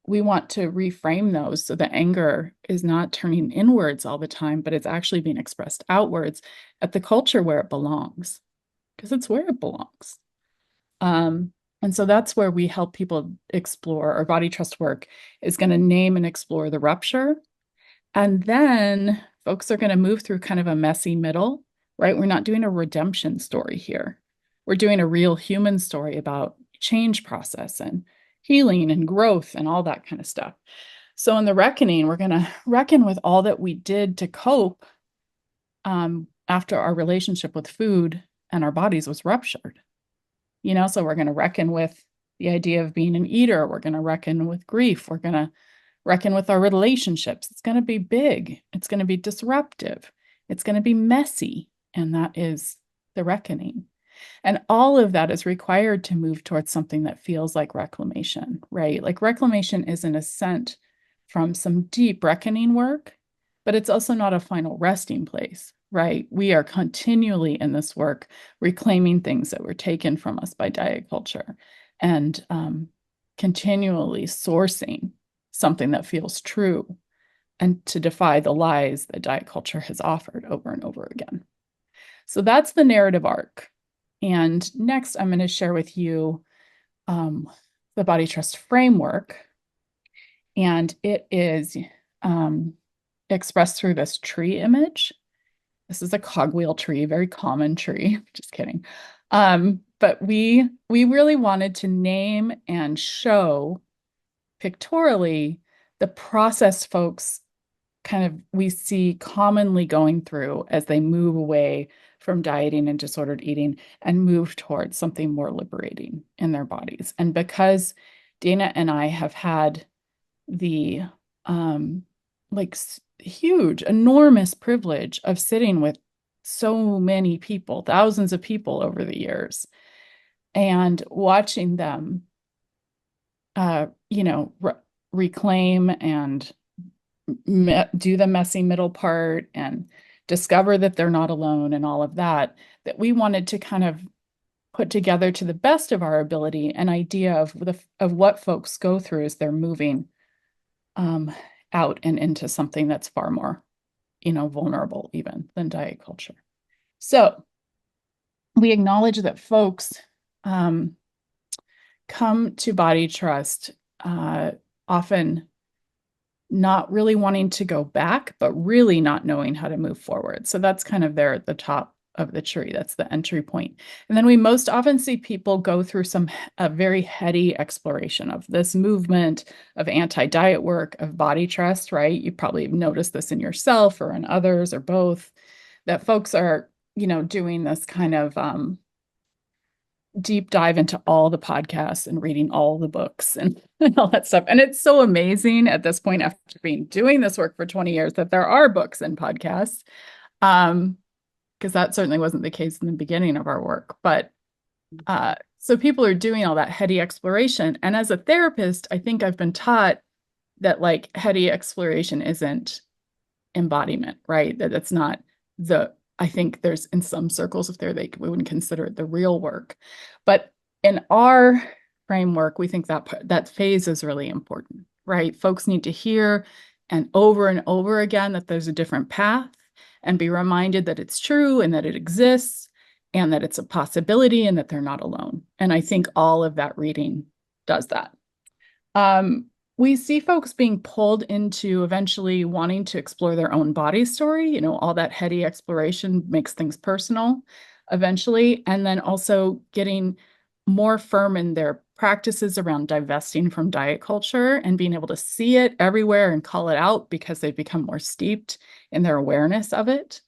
We want to reframe those so that anger is not turning inwards all the time, but it's actually being expressed outwards at the culture where it belongs, because it's where it belongs. And so that's where we help people explore. Our body trust work is going to name and explore the rupture. And then folks are going to move through kind of a messy middle, right? We're not doing a redemption story here. We're doing a real human story about change process and healing and growth and all that kind of stuff. So in the reckoning, we're going to reckon with all that we did to cope after our relationship with food and our bodies was ruptured. So we're going to reckon with the idea of being an eater. We're going to reckon with grief. We're going to reckon with our relationships. It's going to be big. It's going to be disruptive. It's going to be messy. And that is the reckoning. And all of that is required to move towards something that feels like reclamation, right? Like reclamation is an ascent from some deep reckoning work, but it's also not a final resting place, right? We are continually in this work reclaiming things that were taken from us by diet culture, and continually sourcing something that feels true and to defy the lies that diet culture has offered over and over again. So that's the narrative arc. And next, I'm going to share with you the body trust framework. And it is expressed through this tree image. This is a cogwheel tree, very common tree. Just kidding. But we really wanted to name and show pictorially the process folks we see commonly going through as they move away from dieting and disordered eating and move towards something more liberating in their bodies. And because Dana and I have had the huge, enormous privilege of sitting with so many people, thousands of people over the years, and watching them, reclaim and do the messy middle part and discover that they're not alone and all of that, that we wanted to kind of put together to the best of our ability an idea of what folks go through as they're moving out and into something that's far more, vulnerable even than diet culture. So we acknowledge that folks come to body trust often not really wanting to go back, but really not knowing how to move forward. So that's kind of there at the top of the tree. That's the entry point. And then we most often see people go through a very heady exploration of this movement of anti-diet work, of body trust, right? You probably noticed this in yourself or in others or both, that folks are, doing this kind of deep dive into all the podcasts and reading all the books and all that stuff. And it's so amazing at this point, after doing this work for 20 years, that there are books and podcasts. Because that certainly wasn't the case in the beginning of our work. But so people are doing all that heady exploration. And as a therapist, I think I've been taught that heady exploration isn't embodiment, right? That's not I think there's in some circles of we wouldn't consider it the real work. But in our framework, we think that phase is really important, right? Folks need to hear and over again that there's a different path and be reminded that it's true and that it exists and that it's a possibility and that they're not alone. And I think all of that reading does that. We see folks being pulled into eventually wanting to explore their own body story. All that heady exploration makes things personal eventually. And then also getting more firm in their practices around divesting from diet culture and being able to see it everywhere and call it out because they've become more steeped in their awareness of it.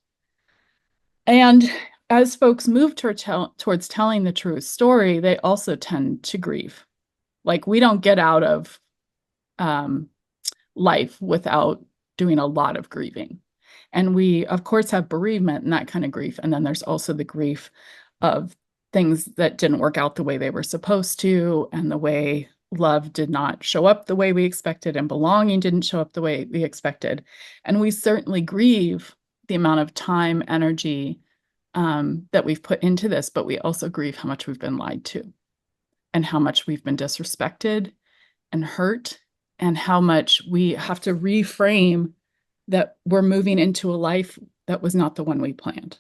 And as folks move towards telling the truest story, they also tend to grieve. We don't get out of life without doing a lot of grieving. And we, of course, have bereavement and that kind of grief. And then there's also the grief of things that didn't work out the way they were supposed to, and the way love did not show up the way we expected, and belonging didn't show up the way we expected. And we certainly grieve the amount of time, energy that we've put into this, but we also grieve how much we've been lied to and how much we've been disrespected and hurt, and how much we have to reframe that we're moving into a life that was not the one we planned.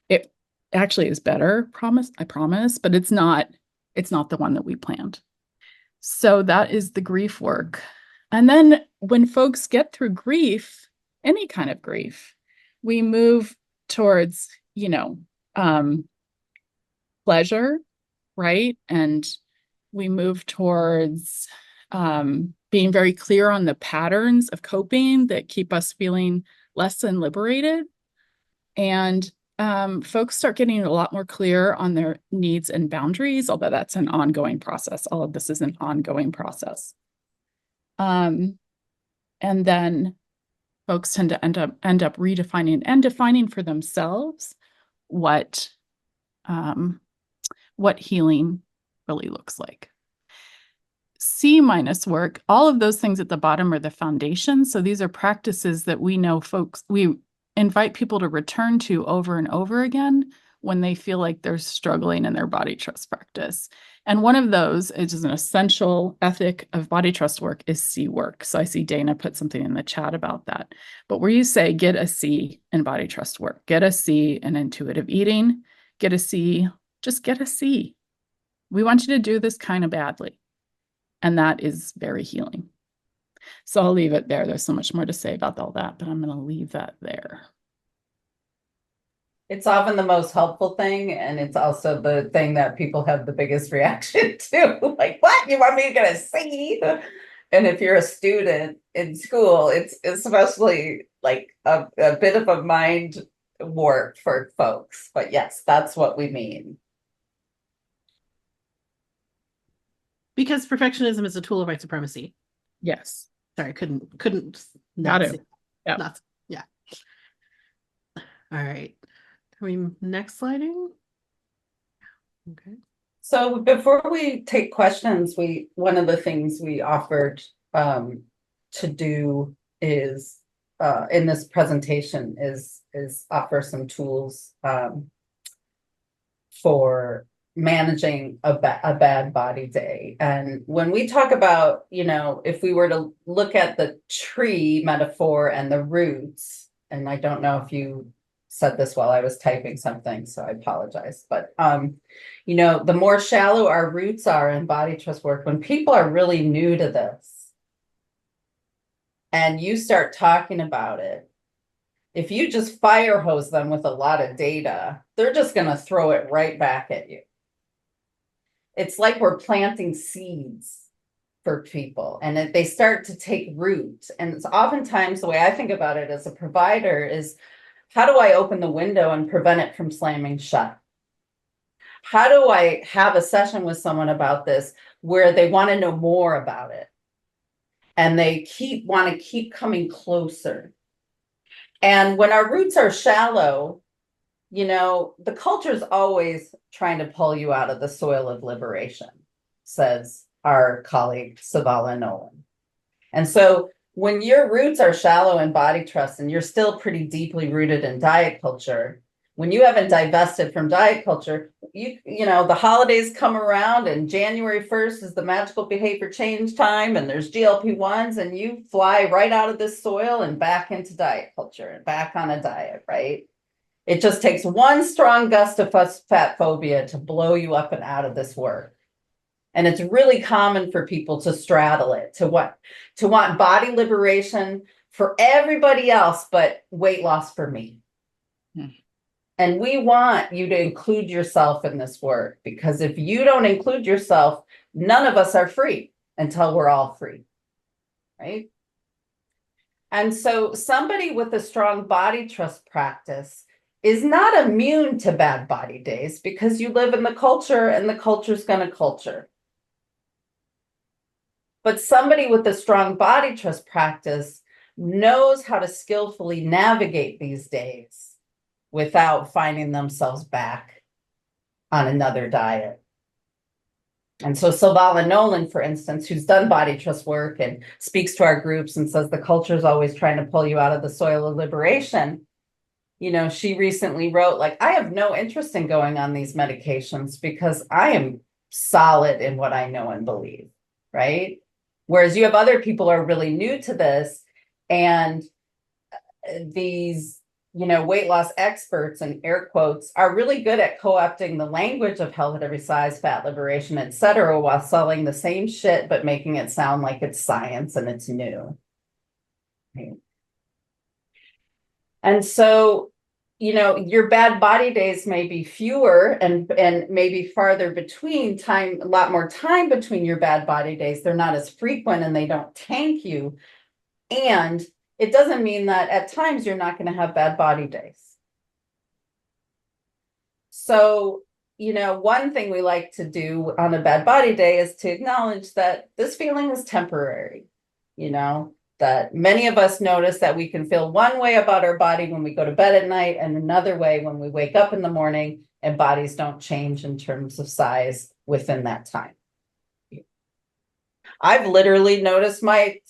It actually is better, I promise, but it's not the one that we planned. So that is the grief work. And then when folks get through grief, any kind of grief, we move towards, pleasure, right? And we move towards being very clear on the patterns of coping that keep us feeling less than liberated. And folks start getting a lot more clear on their needs and boundaries, although that's an ongoing process. All of this is an ongoing process. And then folks tend to end up redefining and defining for themselves what healing really looks like. C- work, all of those things at the bottom are the foundation. So these are practices that we know we invite people to return to over and over again when they feel like they're struggling in their body trust practice. And one of those, it is an essential ethic of body trust work, is C work. So I see Dana put something in the chat about that. But where you say get a C in body trust work, get a C in intuitive eating, get a C, just get a C. We want you to do this kind of badly. And that is very healing. So I'll leave it there. There's so much more to say about all that, but I'm going to leave that there. It's often the most helpful thing, and it's also the thing that people have the biggest reaction to. Like, what? You want me to get a C? And if you're a student in school, it's especially like a bit of a mind warp for folks. But yes, that's what we mean. Because perfectionism is a tool of white supremacy. Yes. Sorry, couldn't Got not it. say- Yeah. not- yeah. All right. Are we next sliding? Okay. So before we take questions, one of the things we offered to do is in this presentation is offer some tools for managing a bad body day. And when we talk about, if we were to look at the tree metaphor and the roots, and I don't know if you said this while I was typing something, so I apologize. But, the more shallow our roots are in body trust work, when people are really new to this and you start talking about it, if you just fire hose them with a lot of data, they're just going to throw it right back at you. It's like we're planting seeds for people, and they start to take root. And it's oftentimes the way I think about it as a provider is, how do I open the window and prevent it from slamming shut? How do I have a session with someone about this where they want to know more about it and they want to keep coming closer? And when our roots are shallow, the culture is always trying to pull you out of the soil of liberation, says our colleague Savala Nolan. And so when your roots are shallow in body trust and you're still pretty deeply rooted in diet culture, when you haven't divested from diet culture, the holidays come around and January 1st is the magical behavior change time, and there's GLP-1s, and you fly right out of this soil and back into diet culture and back on a diet, right? It just takes one strong gust of fat phobia to blow you up and out of this work. And it's really common for people to straddle it, to want body liberation for everybody else, but weight loss for me. And we want you to include yourself in this work, because if you don't include yourself, none of us are free until we're all free, right? And so somebody with a strong body trust practice is not immune to bad body days, because you live in the culture and the culture's going to culture. But somebody with a strong body trust practice knows how to skillfully navigate these days without finding themselves back on another diet. And so Savala Nolan, for instance, who's done body trust work and speaks to our groups and says the culture is always trying to pull you out of the soil of liberation, she recently wrote, I have no interest in going on these medications because I am solid in what I know and believe, right? Whereas you have other people who are really new to this, and these, weight loss experts, and air quotes, are really good at co-opting the language of health at every size, fat liberation, et cetera, while selling the same shit, but making it sound like it's science and it's new. Right? And so, your bad body days may be fewer and maybe farther between time, a lot more time between your bad body days. They're not as frequent and they don't tank you. And it doesn't mean that at times you're not going to have bad body days. So, one thing we like to do on a bad body day is to acknowledge that this feeling is temporary, that many of us notice that we can feel one way about our body when we go to bed at night and another way when we wake up in the morning, and bodies don't change in terms of size within that time. I've literally noticed my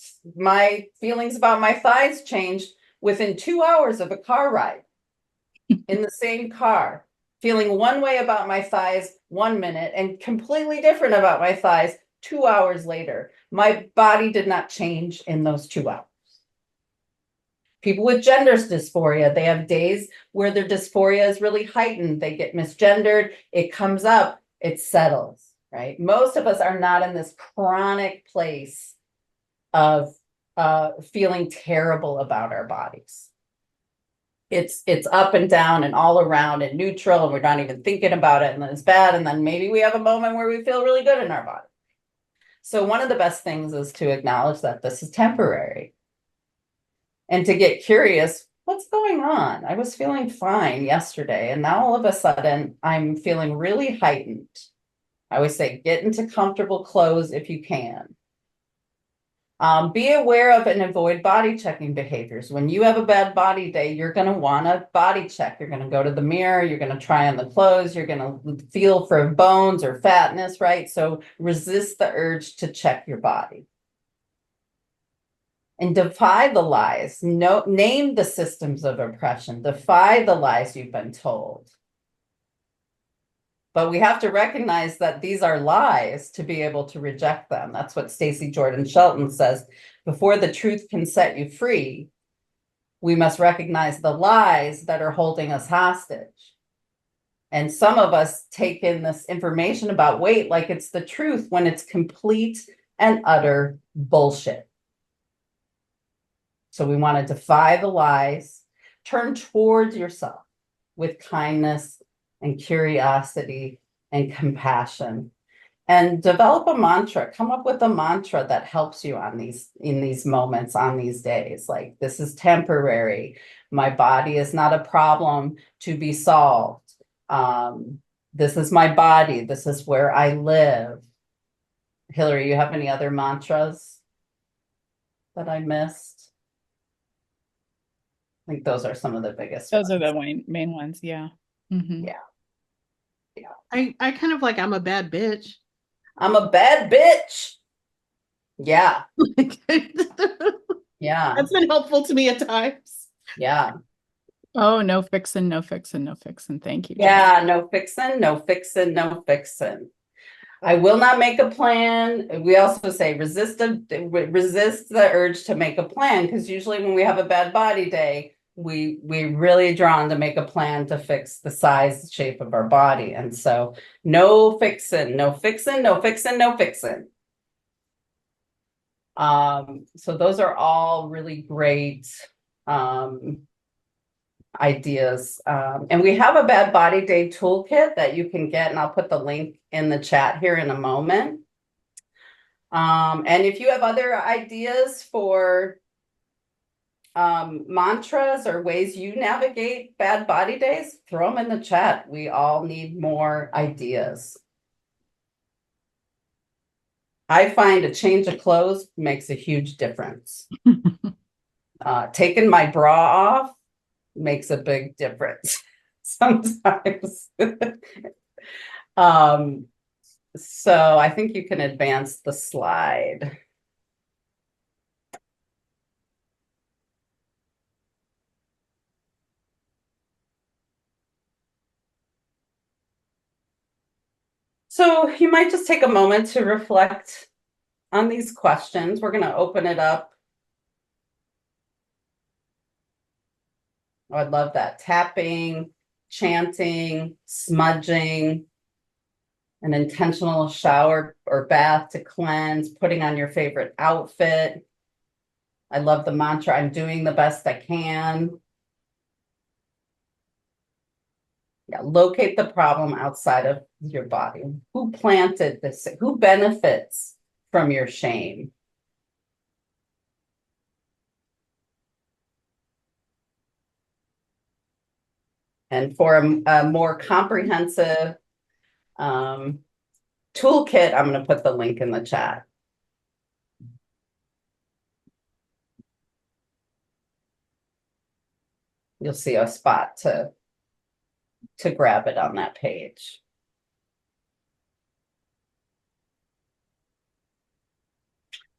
feelings about my thighs change within 2 hours of a car ride in the same car. feeling one way about my thighs 1 minute and completely different about my thighs 2 hours later. My body did not change in those 2 hours. People with gender dysphoria, they have days where their dysphoria is really heightened. They get misgendered, it comes up, it settles, right? Most of us are not in this chronic place of feeling terrible about our bodies. It's up and down and all around and neutral, and we're not even thinking about it, and then it's bad, and then maybe we have a moment where we feel really good in our body. So one of the best things is to acknowledge that this is temporary. And to get curious, what's going on? I was feeling fine yesterday, and now all of a sudden I'm feeling really heightened. I always say, get into comfortable clothes if you can. Be aware of and avoid body checking behaviors. When you have a bad body day, you're going to want a body check. You're going to go to the mirror. You're going to try on the clothes. You're going to feel for bones or fatness, right? So resist the urge to check your body. And defy the lies. Name the systems of oppression. Defy the lies you've been told. But we have to recognize that these are lies to be able to reject them. That's what Stacey Jordan Shelton says. Before the truth can set you free, we must recognize the lies that are holding us hostage. And some of us take in this information about weight like it's the truth when it's complete and utter bullshit. So we want to defy the lies, turn towards yourself with kindness and curiosity and compassion, and develop a mantra. Come up with a mantra that helps you in these moments, on these days. Like, this is temporary. My body is not a problem to be solved. This is my body. This is where I live. Hilary, you have any other mantras that I missed? I think those are some of the biggest Those ones. are the main ones. Yeah. Mhm. Yeah. I kind of like, I'm a bad bitch. I'm a bad bitch. Yeah. Yeah. That's been helpful to me at times. Yeah. Oh, no fixin', no fixin', no fixin'. Thank you, Jen. Yeah. No fixin', no fixin', no fixin'. I will not make a plan. We also say resist the urge to make a plan, because usually when we have a bad body day, we really drawn to make a plan to fix the size, shape of our body. And so no fixin', no fixin', no fixin', no fixin'. So those are all really great ideas. And we have a bad body day toolkit that you can get, and I'll put the link in the chat here in a moment. And if you have other ideas for mantras or ways you navigate bad body days, throw them in the chat. We all need more ideas. I find a change of clothes makes a huge difference. Taking my bra off makes a big difference sometimes. So I think you can advance the slide. So you might just take a moment to reflect on these questions. We're going to open it up. Oh, I love that. Tapping, chanting, smudging, an intentional shower or bath to cleanse, putting on your favorite outfit. I love the mantra, I'm doing the best I can. Yeah, locate the problem outside of your body. Who planted this? Who benefits from your shame? And for a more comprehensive toolkit, I'm going to put the link in the chat. You'll see a spot to grab it on that page.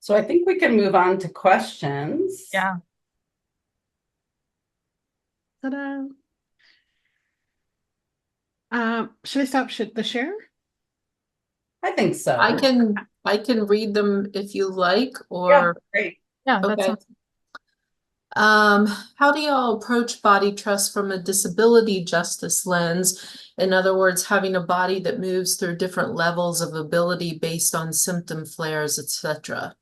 So I think we can move on to questions. Yeah. Ta-da. Should I stop the share? I think so. I can read them if you like, Yeah, or, great. Yeah, that okay. sounds How do y'all approach body trust from a disability justice lens? In other words, having a body that moves through different levels of ability based on symptom flares, etc.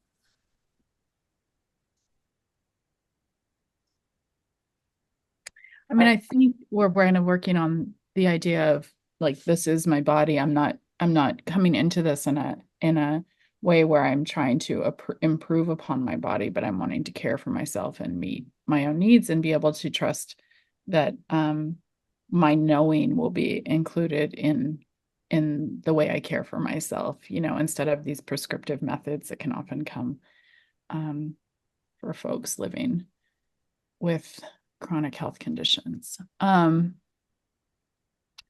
I mean, I think we're kind of working on the idea of like, this is my body. I'm not coming into this in a way where I'm trying to improve upon my body, but I'm wanting to care for myself and meet my own needs and be able to trust that my knowing will be included in the way I care for myself, instead of these prescriptive methods that can often come for folks living with chronic health conditions.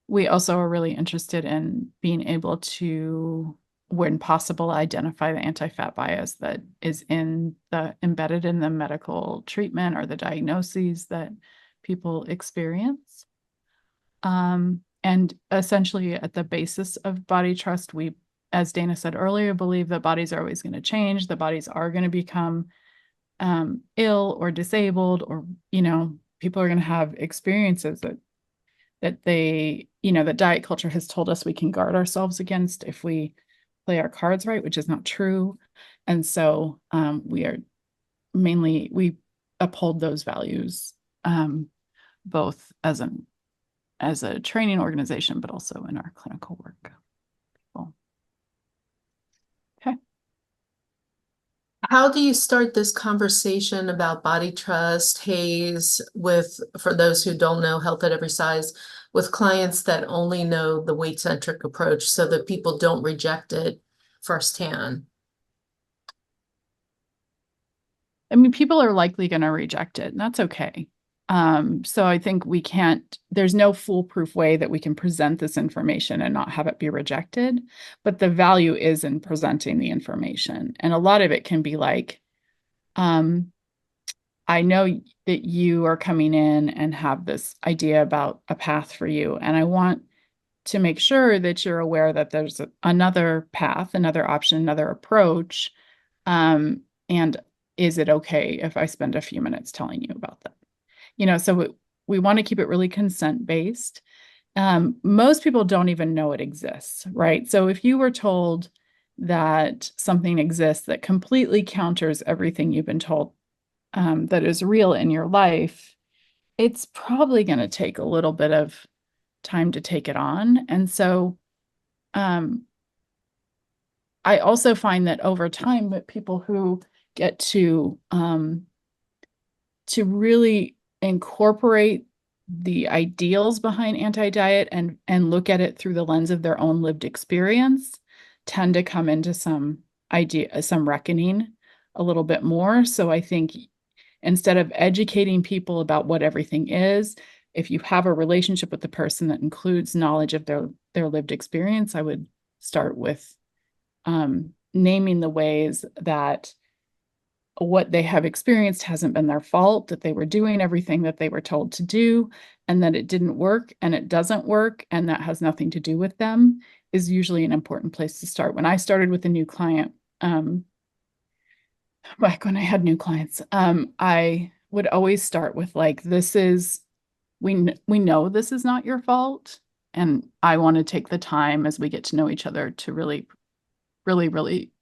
We also are really interested in being able to, when possible, identify the anti-fat bias that is embedded in the medical treatment or the diagnoses that people experience. And essentially at the basis of body trust, we, as Dana said earlier, believe that bodies are always going to change, that bodies are going to become ill or disabled, or people are going to have experiences that they that diet culture has told us we can guard ourselves against if we play our cards right, which is not true. And so we uphold those values, both as a training organization, but also in our clinical work. Cool. Okay. How do you start this conversation about body trust, HAES, for those who don't know, health at every size, with clients that only know the weight-centric approach so that people don't reject it firsthand? I mean, people are likely going to reject it, and that's okay. So I think there's no foolproof way that we can present this information and not have it be rejected, but the value is in presenting the information. And a lot of it can be like, I know that you are coming in and have this idea about a path for you, and I want to make sure that you're aware that there's another path, another option, another approach. And is it okay if I spend a few minutes telling you about that? So we want to keep it really consent-based. Most people don't even know it exists, right? So if you were told that something exists that completely counters everything you've been told that is real in your life, it's probably going to take a little bit of time to take it on. And so I also find that over time, that people who get to really incorporate the ideals behind anti-diet and look at it through the lens of their own lived experience tend to come into some reckoning a little bit more. So I think instead of educating people about what everything is, if you have a relationship with the person that includes knowledge of their lived experience, I would start with naming the ways that what they have experienced hasn't been their fault, that they were doing everything that they were told to do, and that it didn't work and it doesn't work, and that has nothing to do with them, is usually an important place to start. When I started with a new client, back when I had new clients, I would always start with like, we know this is not your fault, and I want to take the time as we get to know each other to really, really, really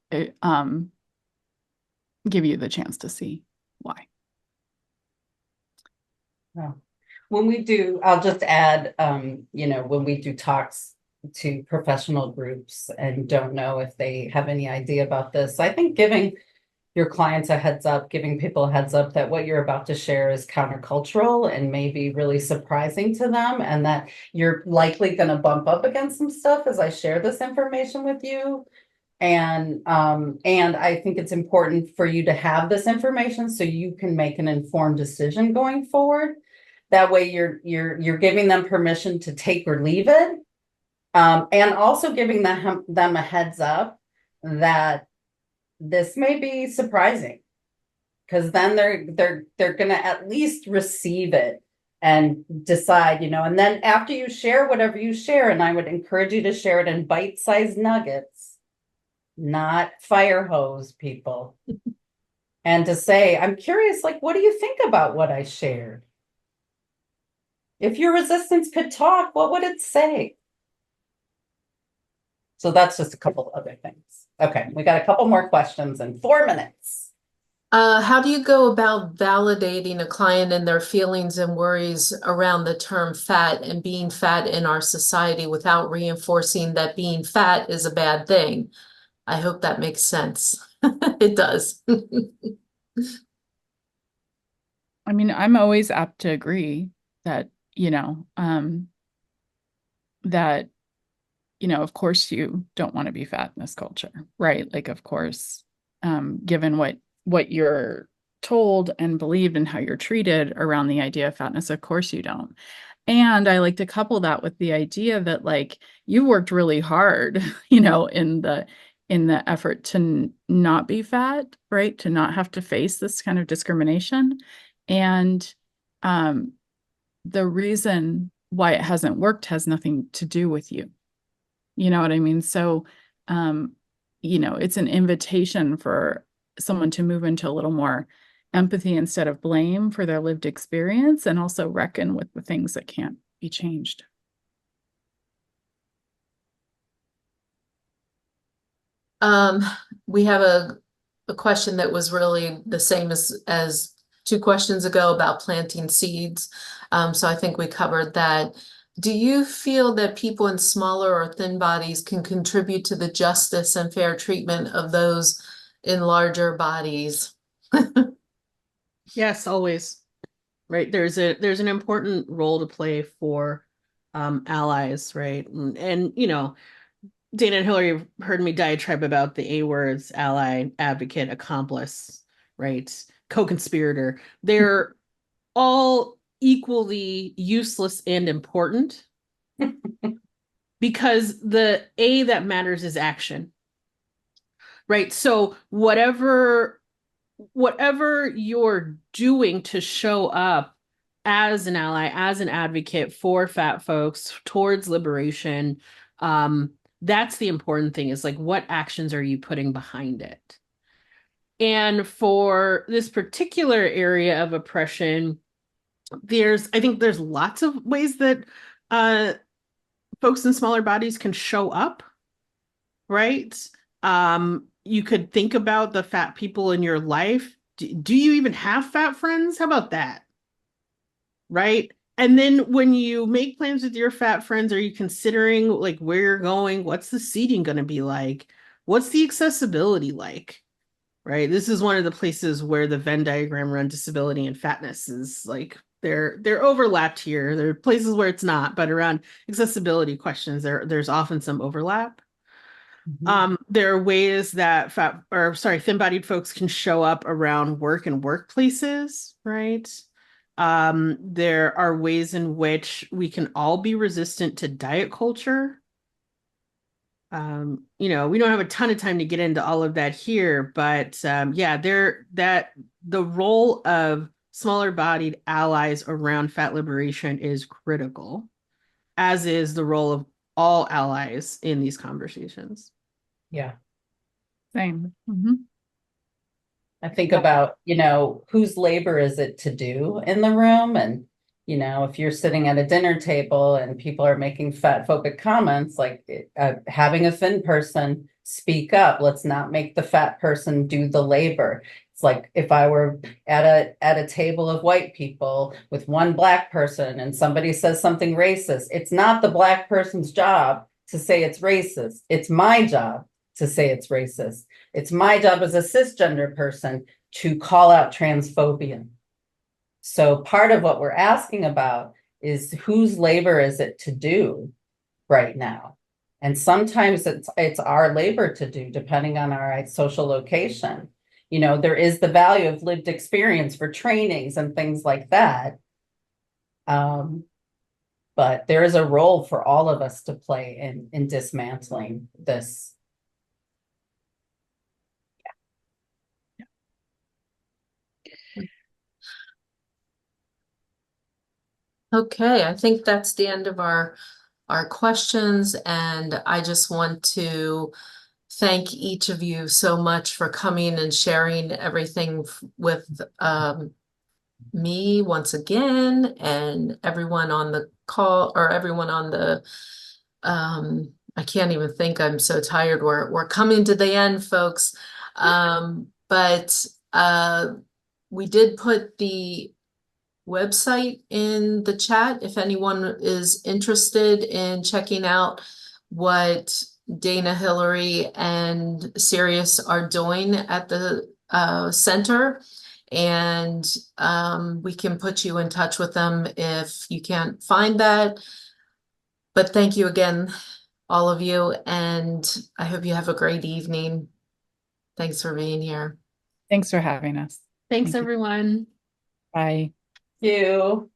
give you the chance to see why. Well, when we do, I'll just add, when we do talks to professional groups and don't know if they have any idea about this, I think giving your clients a heads up, giving people a heads up that what you're about to share is countercultural and maybe really surprising to them, and that you're likely going to bump up against some stuff as I share this information with you. And I think it's important for you to have this information so you can make an informed decision going forward. That way you're giving them permission to take or leave it. And also giving them a heads up that this may be surprising, because then they're gonna at least receive it and decide, and then after you share whatever you share, and I would encourage you to share it in bite-sized nuggets, not fire hose people. And to say, I'm curious, like, what do you think about what I shared? If your resistance could talk, what would it say? So that's just a couple of other things. Okay, we got a couple more questions in 4 minutes. How do you go about validating a client and their feelings and worries around the term fat and being fat in our society without reinforcing that being fat is a bad thing? I hope that makes sense. It does. I mean, I'm always apt to agree that, that, of course you don't want to be fat in this culture, right? Like, of course, given what you're told and believed and how you're treated around the idea of fatness, of course you don't. And I like to couple that with the idea that, like, you worked really hard, in the effort to not be fat, right? To not have to face this kind of discrimination. And the reason why it hasn't worked has nothing to do with you. You know what I mean? So, it's an invitation for someone to move into a little more empathy instead of blame for their lived experience, and also reckon with the things that can't be changed. We have a question that was really the same as 2 questions ago about planting seeds. So I think we covered that. Do you feel that people in smaller or thin bodies can contribute to the justice and fair treatment of those in larger bodies? Yes, always. Right. There's an important role to play for allies, right? And Dana and Hilary have heard me diatribe about the A words: ally, advocate, accomplice, right? Co-conspirator. They're all equally useless and important because the A that matters is action, right? So whatever you're doing to show up as an ally, as an advocate for fat folks towards liberation, that's the important thing, is like, what actions are you putting behind it? And for this particular area of oppression, I think there's lots of ways that folks in smaller bodies can show up, right? You could think about the fat people in your life. Do you even have fat friends? How about that? Right? And then when you make plans with your fat friends, are you considering, like, where you're going? What's the seating going to be like? What's the accessibility like? Right? This is one of the places where the Venn diagram around disability and fatness is like, they're overlapped here. There are places where it's not, but around accessibility questions, there's often some overlap. There are ways that thin-bodied folks can show up around work and workplaces, right? There are ways in which we can all be resistant to diet culture. We don't have a ton of time to get into all of that here, but the role of smaller bodied allies around fat liberation is critical, as is the role of all allies in these conversations. Yeah. Same. I think about, whose labor is it to do in the room? And, if you're sitting at a dinner table and people are making fat phobic comments, like having a thin person speak up, let's not make the fat person do the labor. It's like if I were at a table of white people with one black person and somebody says something racist, it's not the black person's job to say it's racist. It's my job to say it's racist. It's my job as a cisgender person to call out transphobia. So part of what we're asking about is, whose labor is it to do right now? And sometimes it's our labor to do, depending on our social location. There is the value of lived experience for trainings and things like that. But there is a role for all of us to play in dismantling this. Okay, I think that's the end of our questions, and I just want to thank each of you so much for coming and sharing everything with me once again, and everyone on the call, or everyone on the I can't even think, I'm so tired. We're coming to the end, folks. But we did put the website in the chat if anyone is interested in checking out what Dana, Hilary, and Sirius are doing at the center. And we can put you in touch with them if you can't find that. But thank you again, all of you, and I hope you have a great evening. Thanks for being here. Thanks for having us. Thanks, Thank you. everyone. Bye. You.